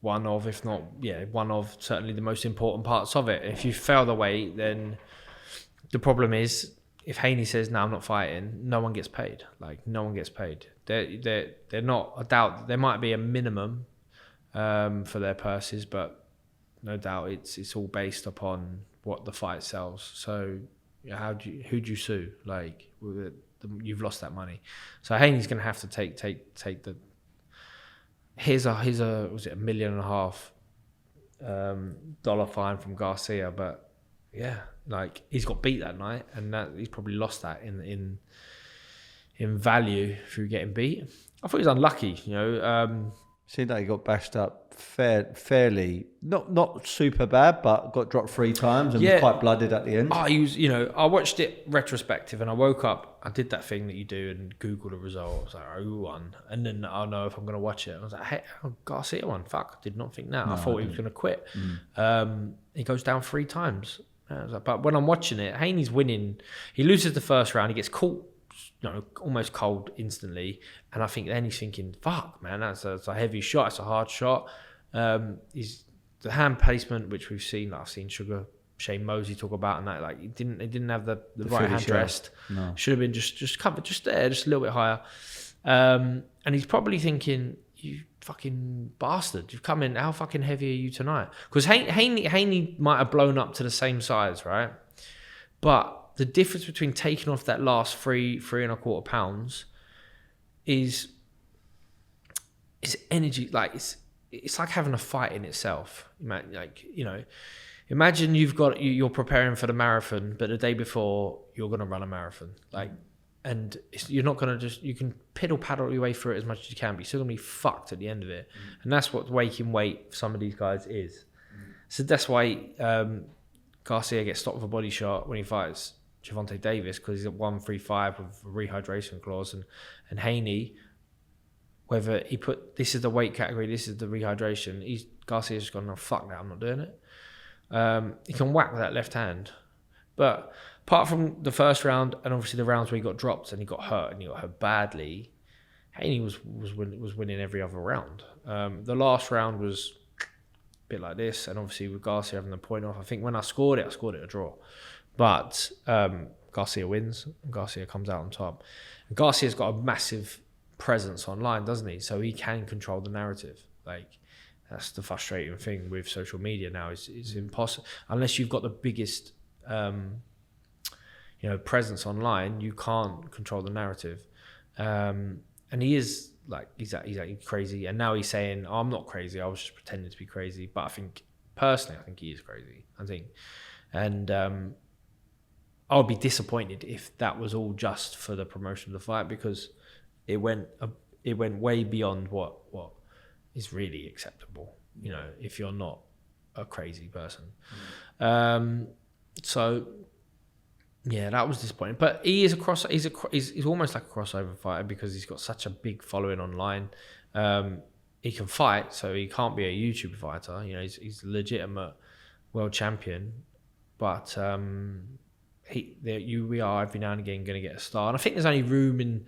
one of, if not, one of certainly the most important parts of it. If you fail the weight, then the problem is, if Haney says, "No, I'm not fighting," no one gets paid. Like, no one gets paid. They're not, I doubt there might be a minimum for their purses, but no doubt it's all based upon what the fight sells. So who do you sue? Like, you've lost that money. So Haney's going to have to take the. Here's a was it $1.5 million dollar fine from Garcia, but yeah, like, he's got beat that night, and that he's probably lost that in in value through getting beat. I thought he was unlucky, you know. Seemed like he got bashed up fairly, not super bad, but got dropped 3 times and was quite blooded at the end. Oh, he was, you know, I watched it retrospective and I woke up, I did that thing that you do and Google the result. I was like, who won? And then I'll know if I'm going to watch it. I was like, hey, Garcia won. Fuck, I did not think that. I thought he was going to quit. He goes down 3 times. I was like, but when I'm watching it, Haney's winning. He loses the first round. He gets caught, you know, almost cold instantly. And I think then he's thinking, fuck, man, that's a heavy shot. It's a hard shot. He's the hand placement, which we've seen, like I've seen Shane Mosley talk about, and that, like, he didn't have the right hand rest. No. Should have been just covered, just there, just a little bit higher. And he's probably thinking, you fucking bastard, you've come in, how fucking heavy are you tonight? Because Haney might have blown up to the same size, right? But the difference between taking off that last 3.25 pounds is energy. Like it's like having a fight in itself. Like, you know, imagine you're preparing for the marathon, but the day before you're going to run a marathon. Like, and you're not going to you can paddle your way through it as much as you can, but you're still going to be fucked at the end of it. And that's what waking weight for some of these guys is. So that's why Garcia gets stopped with a body shot when he fights Gervonta Davis, because he's at 135 with a rehydration clause, and Haney, whether he put this is the weight category, this is the rehydration, Garcia's just gone, no, fuck that, I'm not doing it. He can whack with that left hand, but apart from the first round and obviously the rounds where he got dropped and he got hurt badly, Haney was winning every other round. The last round was a bit like this, and obviously with Garcia having the point off, I think when I scored it a draw. But Garcia wins, and Garcia comes out on top. And Garcia's got a massive presence online, doesn't he? So he can control the narrative. Like, that's the frustrating thing with social media now. It's impossible unless you've got the biggest, presence online. You can't control the narrative. And he is like he's crazy. And now he's saying, "Oh, I'm not crazy. I was just pretending to be crazy." But I think personally, he is crazy. And I would be disappointed if that was all just for the promotion of the fight, because it went way beyond what is really acceptable, you know, if you're not a crazy person. So yeah, that was disappointing. But he's almost like a crossover fighter because he's got such a big following online. He can fight, so he can't be a YouTube fighter. You know, he's a legitimate world champion, but we are every now and again going to get a star. And I think there's only room in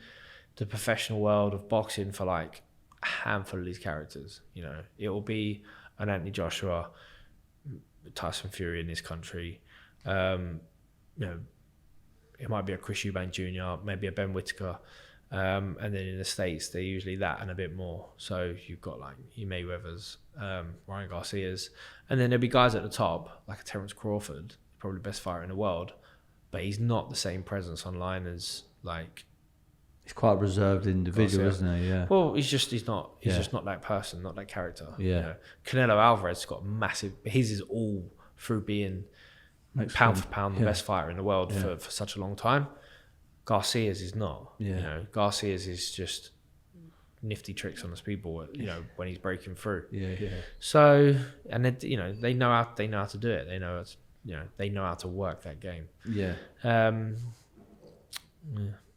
the professional world of boxing for like a handful of these characters. You know, it will be an Anthony Joshua, Tyson Fury in this country. You know, it might be a Chris Eubank Jr., maybe a Ben Whittaker. And then in the States, they're usually that and a bit more. So you've got like your Mayweathers, Ryan Garcias, and then there'll be guys at the top, like a Terence Crawford, probably the best fighter in the world, but he's not the same presence online as like... He's quite a reserved individual, Garcia. Isn't he? Yeah. Well, he's just not that person, not that character. Yeah. You know? Canelo Alvarez got massive... His is all through being pound for pound the best fighter in the world for such a long time. Garcia's is not. Yeah. You know, Garcia's is just nifty tricks on the speedball, you know, when he's breaking through. Yeah, yeah. So, and they, you know, they know how to do it. They know it's, you know, they know how to work that game. Yeah.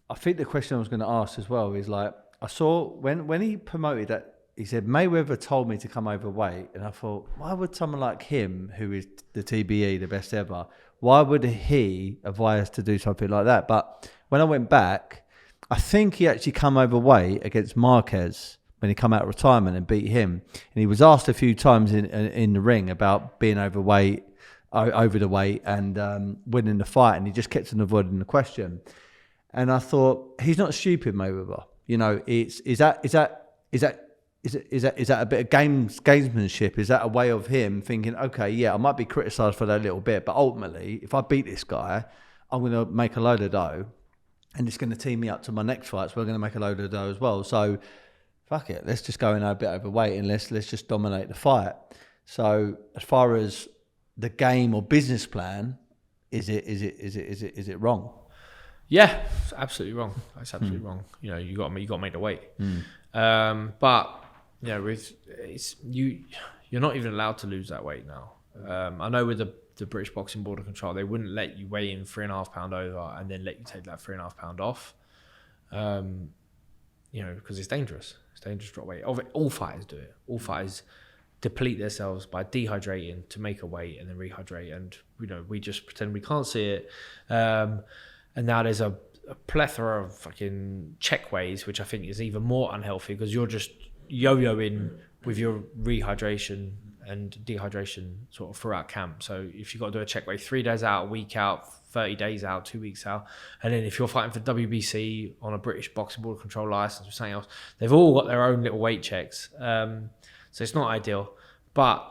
I think the question I was going to ask as well is like, I saw when he promoted that, he said Mayweather told me to come overweight, and I thought, why would someone like him, who is the TBE, the best ever, why would he advise to do something like that? But when I went back, I think he actually come overweight against Marquez when he come out of retirement and beat him. And he was asked a few times in the ring about being overweight, over the weight, and winning the fight, and he just kept on avoiding the question. And I thought, he's not stupid, Mayweather. You know, is that a bit of gamesmanship? Is that a way of him thinking, okay, yeah, I might be criticised for that little bit, but ultimately, if I beat this guy, I'm going to make a load of dough, and it's going to team me up to my next fights. We're going to make a load of dough as well. So, fuck it, let's just go in a bit overweight and let's just dominate the fight. So, as far as the game or business plan, is it wrong? Yeah, it's absolutely wrong. That's absolutely wrong. You know, you got to make the weight. But you know, you're not even allowed to lose that weight now. I know with the British Boxing Board of Control, they wouldn't let you weigh in 3.5 pound over and then let you take that 3.5 pound off. You know, because it's dangerous. It's dangerous to drop weight. All fighters do it. All fighters deplete themselves by dehydrating to make a weight and then rehydrate. And, you know, we just pretend we can't see it. And now there's a plethora of fucking check weighs, which I think is even more unhealthy because you're just yo-yoing with your rehydration and dehydration sort of throughout camp. So if you've got to do a check weigh 3 days out, a week out, 30 days out, 2 weeks out, and then if you're fighting for WBC on a British Boxing Board Control license or something else, they've all got their own little weight checks. So it's not ideal. But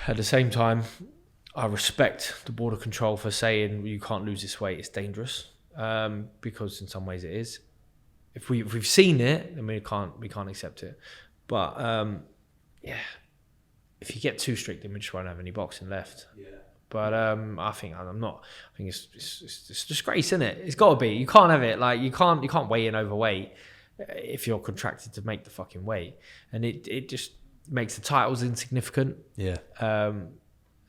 at the same time, I respect the Board of Control for saying you can't lose this weight, it's dangerous, because in some ways it is. If we've seen it, then we can't accept it. But yeah, if you get too strict, then we just won't have any boxing left. Yeah. But I think it's disgrace, isn't it? It's got to be. You can't have it. Like you can't weigh in overweight if you're contracted to make the fucking weight, and it just makes the titles insignificant. Yeah. And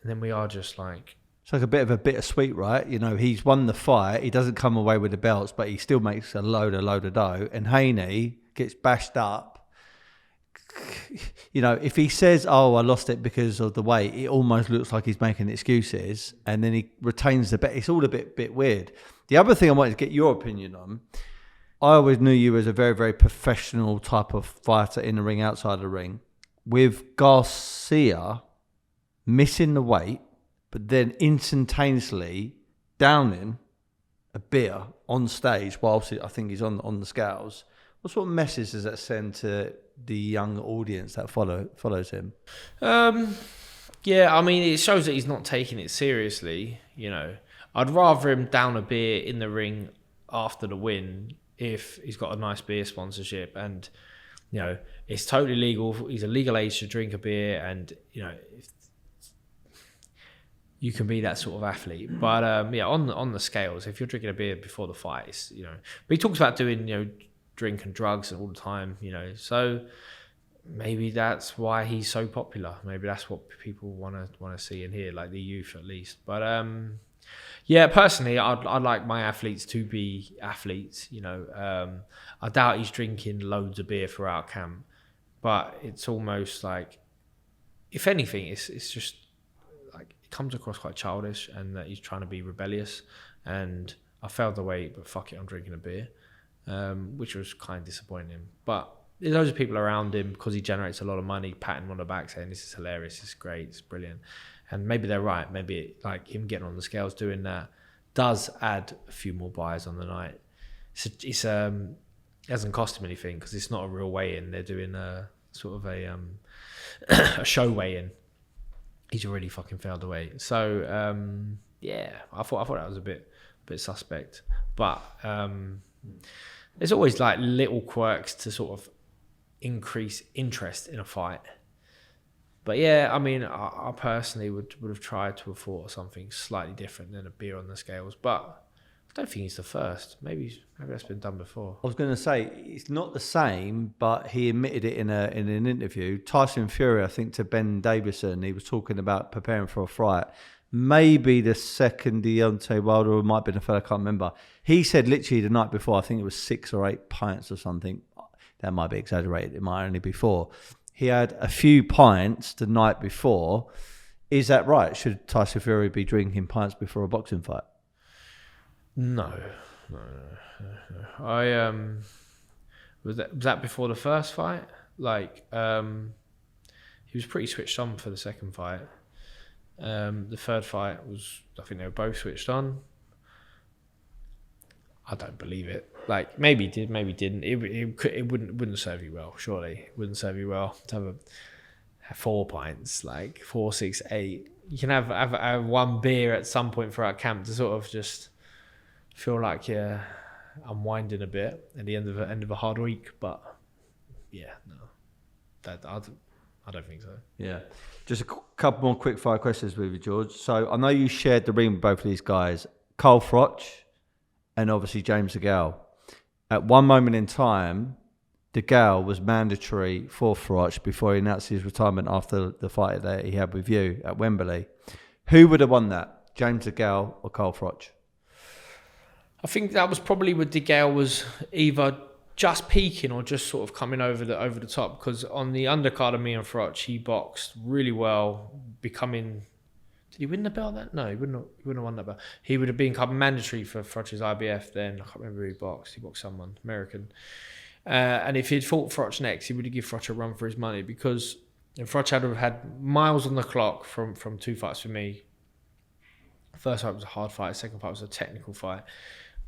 then we are just like. It's like a bit of a bittersweet, right? You know, he's won the fight. He doesn't come away with the belts, but he still makes a load of dough. And Haney gets bashed up. You know, if he says, "Oh, I lost it because of the weight," it almost looks like he's making excuses, and then he retains the bet. It's all a bit weird. The other thing I wanted to get your opinion on, I always knew you as a very, very professional type of fighter in the ring, outside the ring. With Garcia missing the weight, but then instantaneously downing a beer on stage whilst I think he's on the scales. What sort of message does that send to the young audience that follows him? Yeah, I mean, it shows that he's not taking it seriously. You know, I'd rather him down a beer in the ring after the win if he's got a nice beer sponsorship and, you know, it's totally legal. He's a legal age to drink a beer, and you know, you can be that sort of athlete. But yeah, on the scales, if you're drinking a beer before the fight, it's, you know. But he talks about doing, you know, drink and drugs all the time, you know. So maybe that's why he's so popular. Maybe that's what people want to see and hear, like the youth at least. But yeah, personally, I'd like my athletes to be athletes. You know, I doubt he's drinking loads of beer throughout camp, but it's almost like, if anything, it's just like it comes across quite childish, and that he's trying to be rebellious. And I failed the weight, but fuck it, I'm drinking a beer. Which was kind of disappointing. But there's loads of people around him because he generates a lot of money, patting him on the back saying this is hilarious, this is great, it's brilliant. And maybe they're right. Maybe like him getting on the scales doing that does add a few more buyers on the night. It hasn't cost him anything because it's not a real weigh-in. They're doing a sort of a show weigh-in. He's already fucking failed the weight. So yeah, I thought that was a bit suspect. But there's always like little quirks to sort of increase interest in a fight. But yeah, I mean, I personally would have tried to have thought of something slightly different than a beer on the scales. But I don't think he's the first. Maybe that's been done before. I was going to say, it's not the same, but he admitted it in an interview. Tyson Fury, I think, to Ben Davison, he was talking about preparing for a fight. Maybe the second Deontay Wilder, or it might have been a fella, I can't remember. He said literally the night before, I think it was 6 or 8 pints or something. That might be exaggerated. It might only be 4. He had a few pints the night before. Is that right? Should Tyson Fury be drinking pints before a boxing fight? No. I was that before the first fight? Like he was pretty switched on for the second fight. The third fight was, I think they were both switched on. I don't believe it. Like maybe he did, maybe didn't. It wouldn't serve you well. Surely it wouldn't serve you well to have 4 pints, like 4, 6, 8. You can have one beer at some point throughout camp to sort of just feel like you're unwinding a bit at the end of a hard week. But yeah, no, I don't think so. Yeah. Just a couple more quick fire questions with you, George. So I know you shared the ring with both of these guys. Carl Froch, and obviously James DeGale. At one moment in time, DeGale was mandatory for Froch before he announced his retirement after the fight that he had with you at Wembley. Who would have won that, James DeGale or Carl Froch? I think that was probably where DeGale was either just peaking or just sort of coming over the top, because on the undercard of me and Froch, he boxed really well, becoming... Did he win the belt then? No, he wouldn't have won that belt. He would have become mandatory for Froch's IBF then. I can't remember who he boxed. He boxed someone, American. And if he'd fought Froch next, he would have given Froch a run for his money, because Froch would have had miles on the clock from 2 fights for me. First fight was a hard fight. Second fight was a technical fight.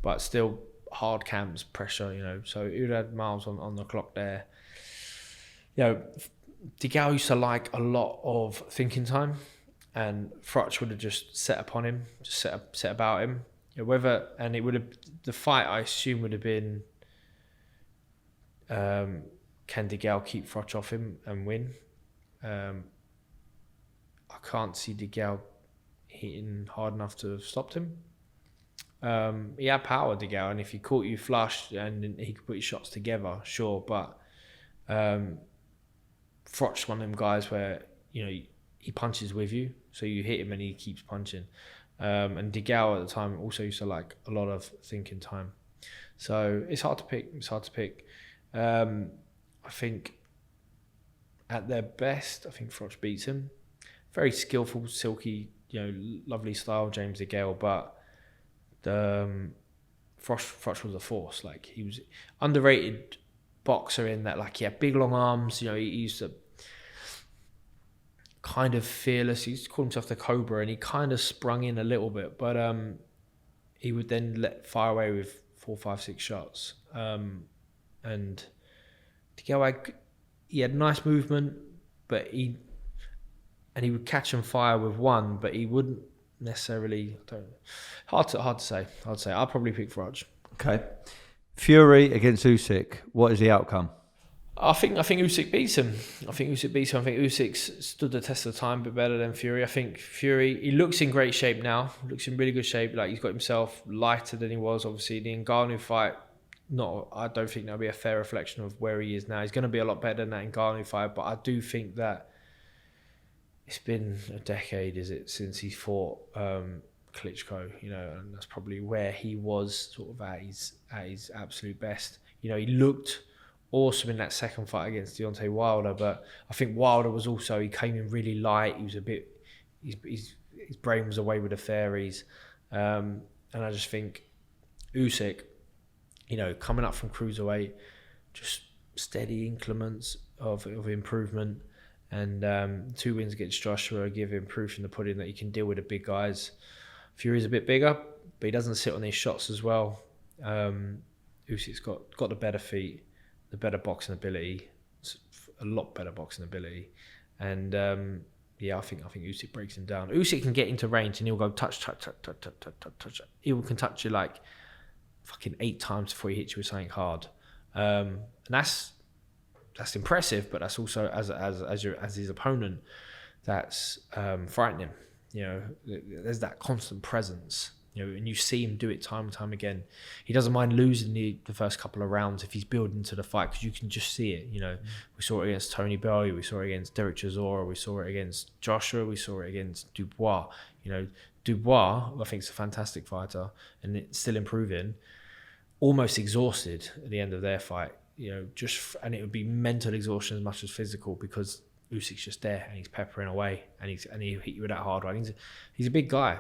But still hard camps, pressure, so he would have had miles on the clock there. DeGale used to like a lot of thinking time, and Froch would have just set upon him, just set about him. And it would have, the fight I assume would have been, can DeGale keep Froch off him and win? I can't see DeGale hitting hard enough to have stopped him. He had power, DeGale, and if he caught you flush and he could put his shots together, sure. But Froch's one of them guys where he punches with you, so you hit him and he keeps punching. And DeGale at the time also used to like a lot of thinking time, so it's hard to pick. I think at their best, I think Froch beats him. Very skillful, silky, lovely style, James DeGale, but. Froch was a force. Like, he was underrated boxer in that, like, he had big long arms. He used to kind of fearless. He used to call himself the Cobra, and he kind of sprung in a little bit, but he would then fire away with 4, 5, 6 shots. And DeGale, he had nice movement, but he would catch and fire with one, but he wouldn't necessarily. Hard to say. I'll probably pick Froch. Okay. Fury against Usyk. What is the outcome? I think Usyk beats him. I think Usyk stood the test of time a bit better than Fury. I think Fury, he looks in great shape now. Looks in really good shape. Like, he's got himself lighter than he was. Obviously, the Ngannou fight. I don't think that'll be a fair reflection of where he is now. He's going to be a lot better than that Ngannou fight, but I do think that it's been a decade, is it, since he fought Klitschko, and that's probably where he was sort of at his absolute best. He looked awesome in that second fight against Deontay Wilder, but I think Wilder was also, he came in really light. He was a bit, his brain was away with the fairies, and I just think Usyk, coming up from cruiserweight, just steady increments of improvement. And 2 wins against Joshua give him proof in the pudding that he can deal with the big guys. Fury's a bit bigger, but he doesn't sit on these shots as well. Usyk's got the better feet, the better boxing ability, a lot better boxing ability. And I think Usyk breaks him down. Usyk can get into range and he'll go touch. He can touch you like fucking 8 times before he hits you with something hard. And that's impressive, but that's also as his opponent, that's frightening. There's that constant presence. And you see him do it time and time again. He doesn't mind losing the first couple of rounds if he's building to the fight, because you can just see it. We saw it against Tony Bellew, we saw it against Derek Chisora, we saw it against Joshua, we saw it against Dubois. Dubois, I think, is a fantastic fighter and it's still improving. Almost exhausted at the end of their fight. And it would be mental exhaustion as much as physical, because Usyk's just there and he's peppering away and he'll hit you with that hard one. He's a big guy,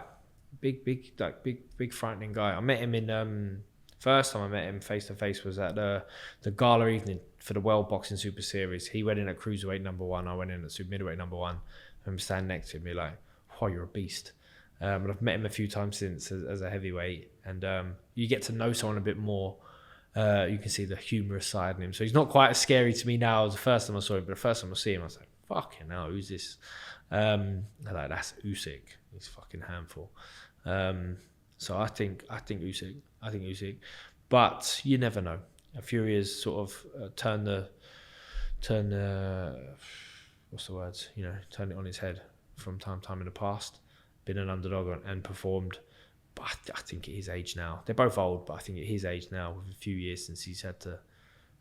big frightening guy. I met him in first time I met him face to face was at the gala evening for the World Boxing Super Series. He went in at cruiserweight number 1. I went in at super middleweight number 1. I'm standing next to him, you're like, oh, you're a beast. And I've met him a few times since as a heavyweight, and you get to know someone a bit more. You can see the humorous side in him. So he's not quite as scary to me now as the first time I saw him, but the first time I see him, I was like, fucking hell, who's this? That's Usyk. He's a fucking handful. So I think Usyk. But you never know. Fury has sort of turned what's the words? Turned it on its head from time in the past. Been an underdog and performed But I think at his age now, they're both old, but I think at his age now, with a few years since he's had to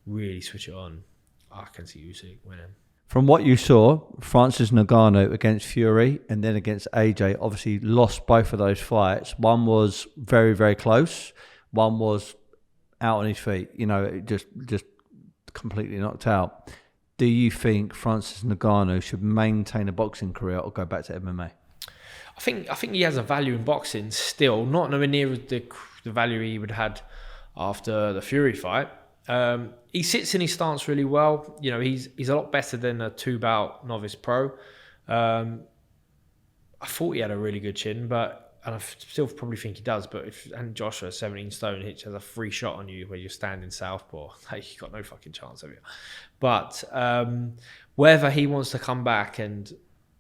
really switch it on, I can see Usyk winning. From what you saw, Francis Ngannou against Fury and then against AJ obviously lost both of those fights. One was very, very close. One was out on his feet, just completely knocked out. Do you think Francis Ngannou should maintain a boxing career or go back to MMA? I think he has a value in boxing still, not nowhere near the value he would have had after the Fury fight. He sits in his stance really well. He's a lot better than a 2-bout novice pro. I thought he had a really good chin, and I still probably think he does. But and Joshua, 17 stone, Hitch has a free shot on you where you're standing southpaw. Like, you got no fucking chance, have you? But whether he wants to come back and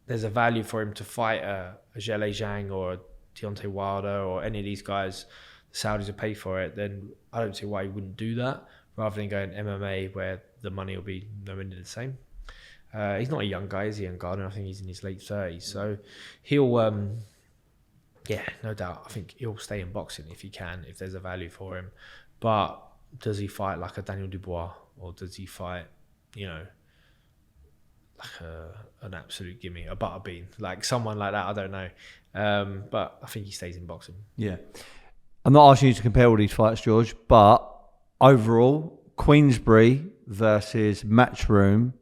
there's a value for him to fight a Zhele Zhang or a Deontay Wilder or any of these guys, the Saudis will pay for it, then I don't see why he wouldn't do that rather than going MMA where the money will be nowhere near the same. He's not a young guy, is he, Ngannou? I think he's in his late 30s. So he'll, no doubt, I think he'll stay in boxing if he can, if there's a value for him. But does he fight like a Daniel Dubois, or does he fight, like an absolute gimme, a butter bean, like someone like that? I don't know. But I think he stays in boxing. Yeah. I'm not asking you to compare all these fights, George, but overall, Queensberry versus Matchroom,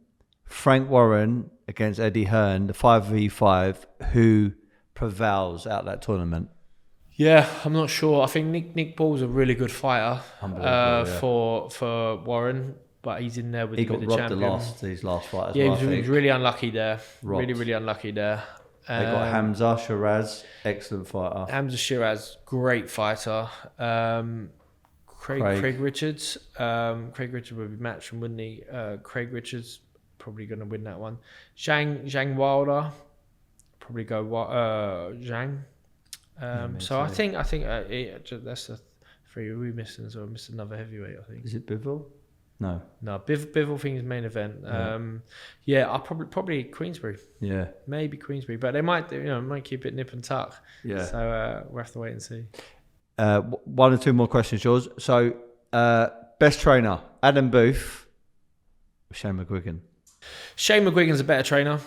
Frank Warren against Eddie Hearn, the 5v5, who prevails out that tournament? Yeah, I'm not sure. I think Nick Ball's a really good fighter for Warren, but he's in there with the champion. He got robbed his last fight as well. Yeah, he was really unlucky there. Robbed. Really unlucky there. They got Hamza Shiraz, excellent fighter. Hamza Shiraz, great fighter. Craig Richards. Craig Richards would be matched, wouldn't he? Craig Richards probably going to win that one. Zhang Wilder, probably go Zhang. So I think that's the three we missing. So we missed another heavyweight, I think. Is it Bivol? No, Bivol thing is main event. I'll probably Queensberry. Yeah, maybe Queensberry, but they might keep it nip and tuck. Yeah. So we'll have to wait and see. One or two more questions, yours. So, best trainer, Adam Booth, Shane McGuigan. Shane McGuigan's a better trainer.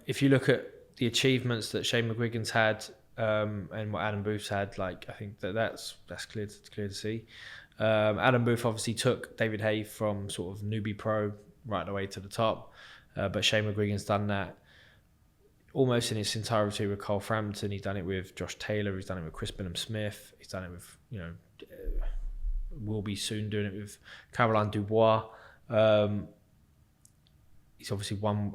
If you look at the achievements that Shane McGuigan's had and what Adam Booth's had, like, I think that's clear to see. Adam Booth obviously took David Haye from sort of newbie pro right the way to the top, but Shane McGuigan's done that almost in its entirety with Cole Frampton. He's done it with Josh Taylor. He's done it with Chris Benham-Smith. He's done it with, will be soon doing it with Caroline Dubois. He's obviously won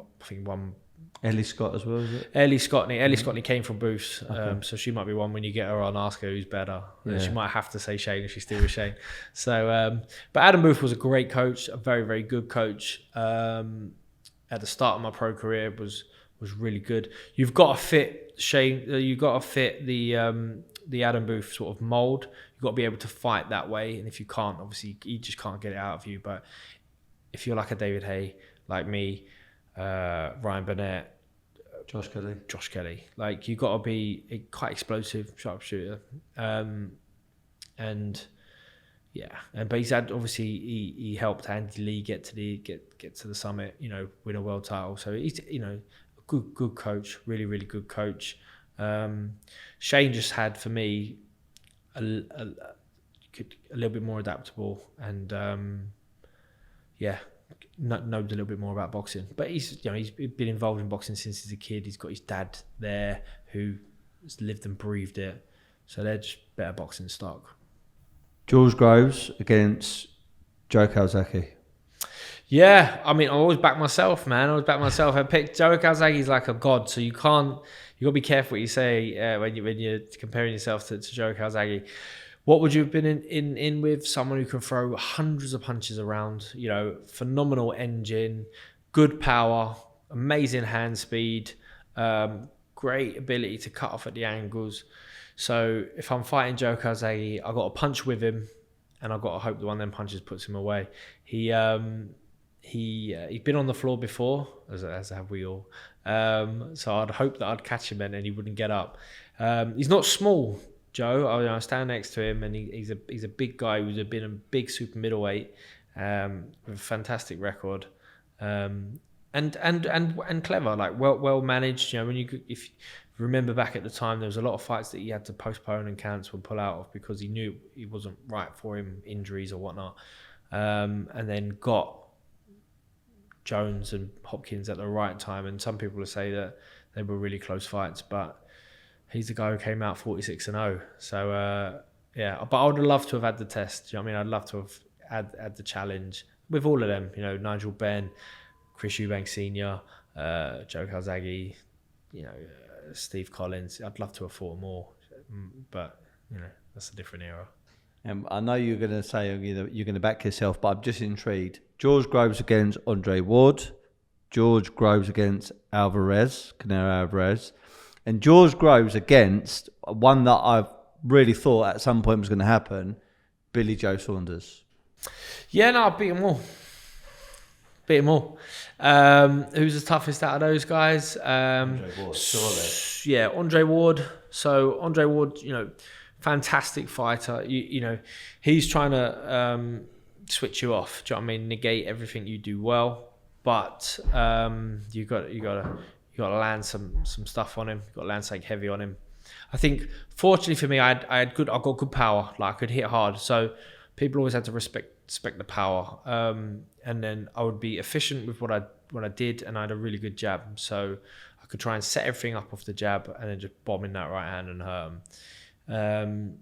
Ellie Scott as well, is it? Ellie Scottney came from Booth's, so she might be one when you get her on, ask her who's better. Yeah. She might have to say Shane if she's still with Shane. So, but Adam Booth was a great coach, a very, very good coach. At the start of my pro career was really good. You've got to fit Shane. You've got to fit the Adam Booth sort of mold. You've got to be able to fight that way, and if you can't, obviously, he just can't get it out of you. But if you're like a David Haye, like me, Ryan Burnett, Josh Kelly, like, you've got to be quite explosive sharpshooter, but he's had, obviously he helped Andy Lee get to the summit, win a world title. So he's a good coach, really, really good coach. Shane just had, for me, a little bit more adaptable and knows a little bit more about boxing. But he's been involved in boxing since he's a kid. He's got his dad there who has lived and breathed it. So they're just better boxing stock. Jules Groves against Joe Calzaghe. Yeah, I mean, I always back myself, man. I picked Joe Calzaghe's like a god, so you got to be careful what you say when you're comparing yourself to Joe Calzaghe. What would you have been in with? Someone who can throw hundreds of punches around, phenomenal engine, good power, amazing hand speed, great ability to cut off at the angles. So if I'm fighting Joe Calzaghe, I've got to punch with him, and I've got to hope that one of them punches puts him away. He's been on the floor before, as have we all. So I'd hope that I'd catch him and he wouldn't get up. He's not small, Joe. I stand next to him, and he's a big guy who's been a big super middleweight with a fantastic record, and clever, like well managed. You know, if you remember back at the time, there was a lot of fights that he had to postpone and cancel and pull out of because he knew he wasn't right for him, injuries or whatnot, and then got Jones and Hopkins at the right time. And some people will say that they were really close fights, but he's the guy who came out 46-0. So but I would have loved to have had the test. You know what I mean? I'd love to have had the challenge with all of them. You know, Nigel Benn, Chris Eubank Sr., Joe Calzaghe, you know, Steve Collins. I'd love to have fought more, but you know, that's a different era. I know you're going to say you're going to back yourself, but I'm just intrigued. George Groves against Andre Ward, George Groves against Canelo Alvarez, and George Groves against one that I've really thought at some point was going to happen, Billy Joe Saunders. Yeah, no, I'll beat them all. Who's the toughest out of those guys? Andre Ward, surely. Yeah, Andre Ward. So Andre Ward, you know, fantastic fighter. You know, he's trying to switch you off. Do you know what I mean? Negate everything you do well, but you got to land some stuff on him. You got to land something heavy on him. I think, fortunately for me, I got good power. Like I could hit hard. So people always had to respect the power. And then I would be efficient with what I did, and I had a really good jab. So I could try and set everything up off the jab and then just bomb in that right hand and hurt him.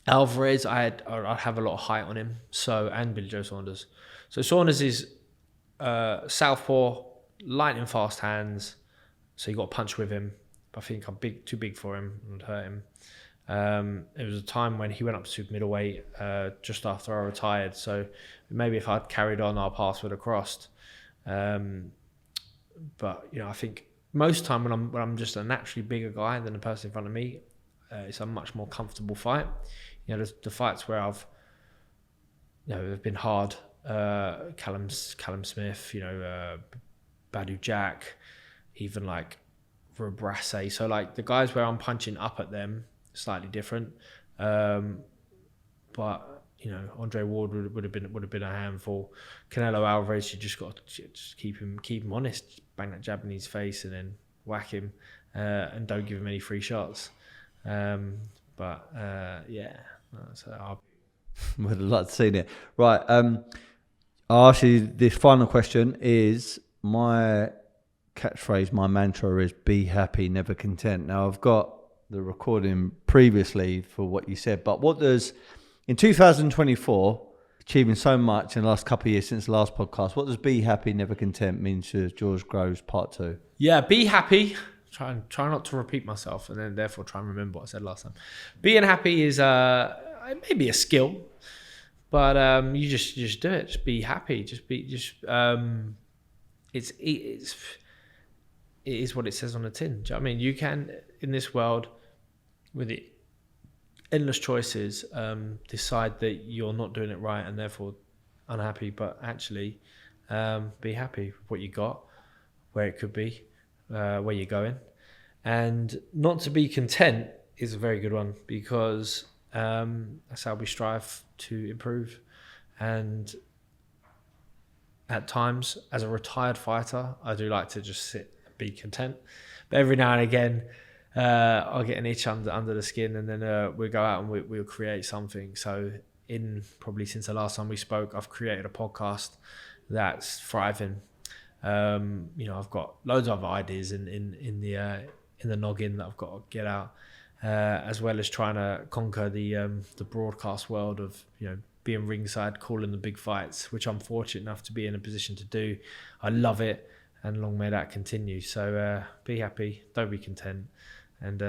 Alvarez, I'd have a lot of height on him. So, and Billy Joe Saunders. So Saunders is southpaw, lightning fast hands. So you got to punch with him. But I think I'm too big for him and hurt him. It was a time when he went up to super middleweight just after I retired. So maybe if I'd carried on, our paths would have crossed. But you know, I think most time when I'm just a naturally bigger guy than the person in front of me, it's a much more comfortable fight. You know, the fights where I've, you know, have been hard. Callum Smith, you know, Badu Jack, even like Brasse. So like the guys where I'm punching up at them, slightly different. But you know, Andre Ward would have been a handful. Canelo Alvarez, you just got to just keep him honest. Bang that jab in his face and then whack him, and don't give him any free shots. Yeah, so I would have liked to see it. Right, I'll ask you this final question. Is my catchphrase, my mantra is be happy, never content. Now I've got the recording previously for what you said, but what does, in 2024, achieving so much in the last couple of years since the last podcast, what does be happy, never content mean to George Groves Part 2? Yeah, be happy. Try not to repeat myself, and then therefore try and remember what I said last time. Being happy is maybe a skill, but you just do it. Just be happy. It is what it says on the tin. Do you know what I mean? You can, in this world, with the endless choices, decide that you're not doing it right and therefore unhappy, but actually be happy with what you got, where it could be, where you're going. And not to be content is a very good one, because that's how we strive to improve. And at times, as a retired fighter, I do like to just sit and be content. But every now and again, I'll get an itch under the skin, and then we'll go out and we'll create something. So since the last time we spoke, I've created a podcast that's thriving. I've got loads of ideas in the noggin that I've got to get out, as well as trying to conquer the broadcast world of, being ringside, calling the big fights, which I'm fortunate enough to be in a position to do. I love it, and long may that continue. So be happy, don't be content, and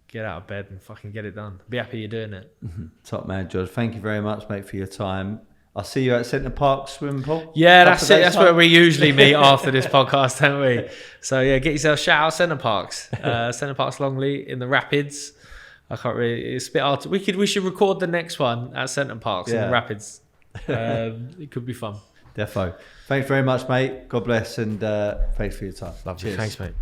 get out of bed and fucking get it done. Be happy you're doing it. Mm-hmm. Top man, George. Thank you very much, mate, for your time. I'll see you at Centre Park swimming pool. Yeah, that's it. That's where we usually meet after this podcast, don't we? So yeah, get yourself shout out Centre Parks. Centre Parks Longley in the Rapids. I can't really. It's a bit hard. We should record the next one at Centre Parks in the Rapids. It could be fun. Defo. Thanks very much, mate. God bless, and thanks for your time. Lovely. Cheers. Thanks, mate.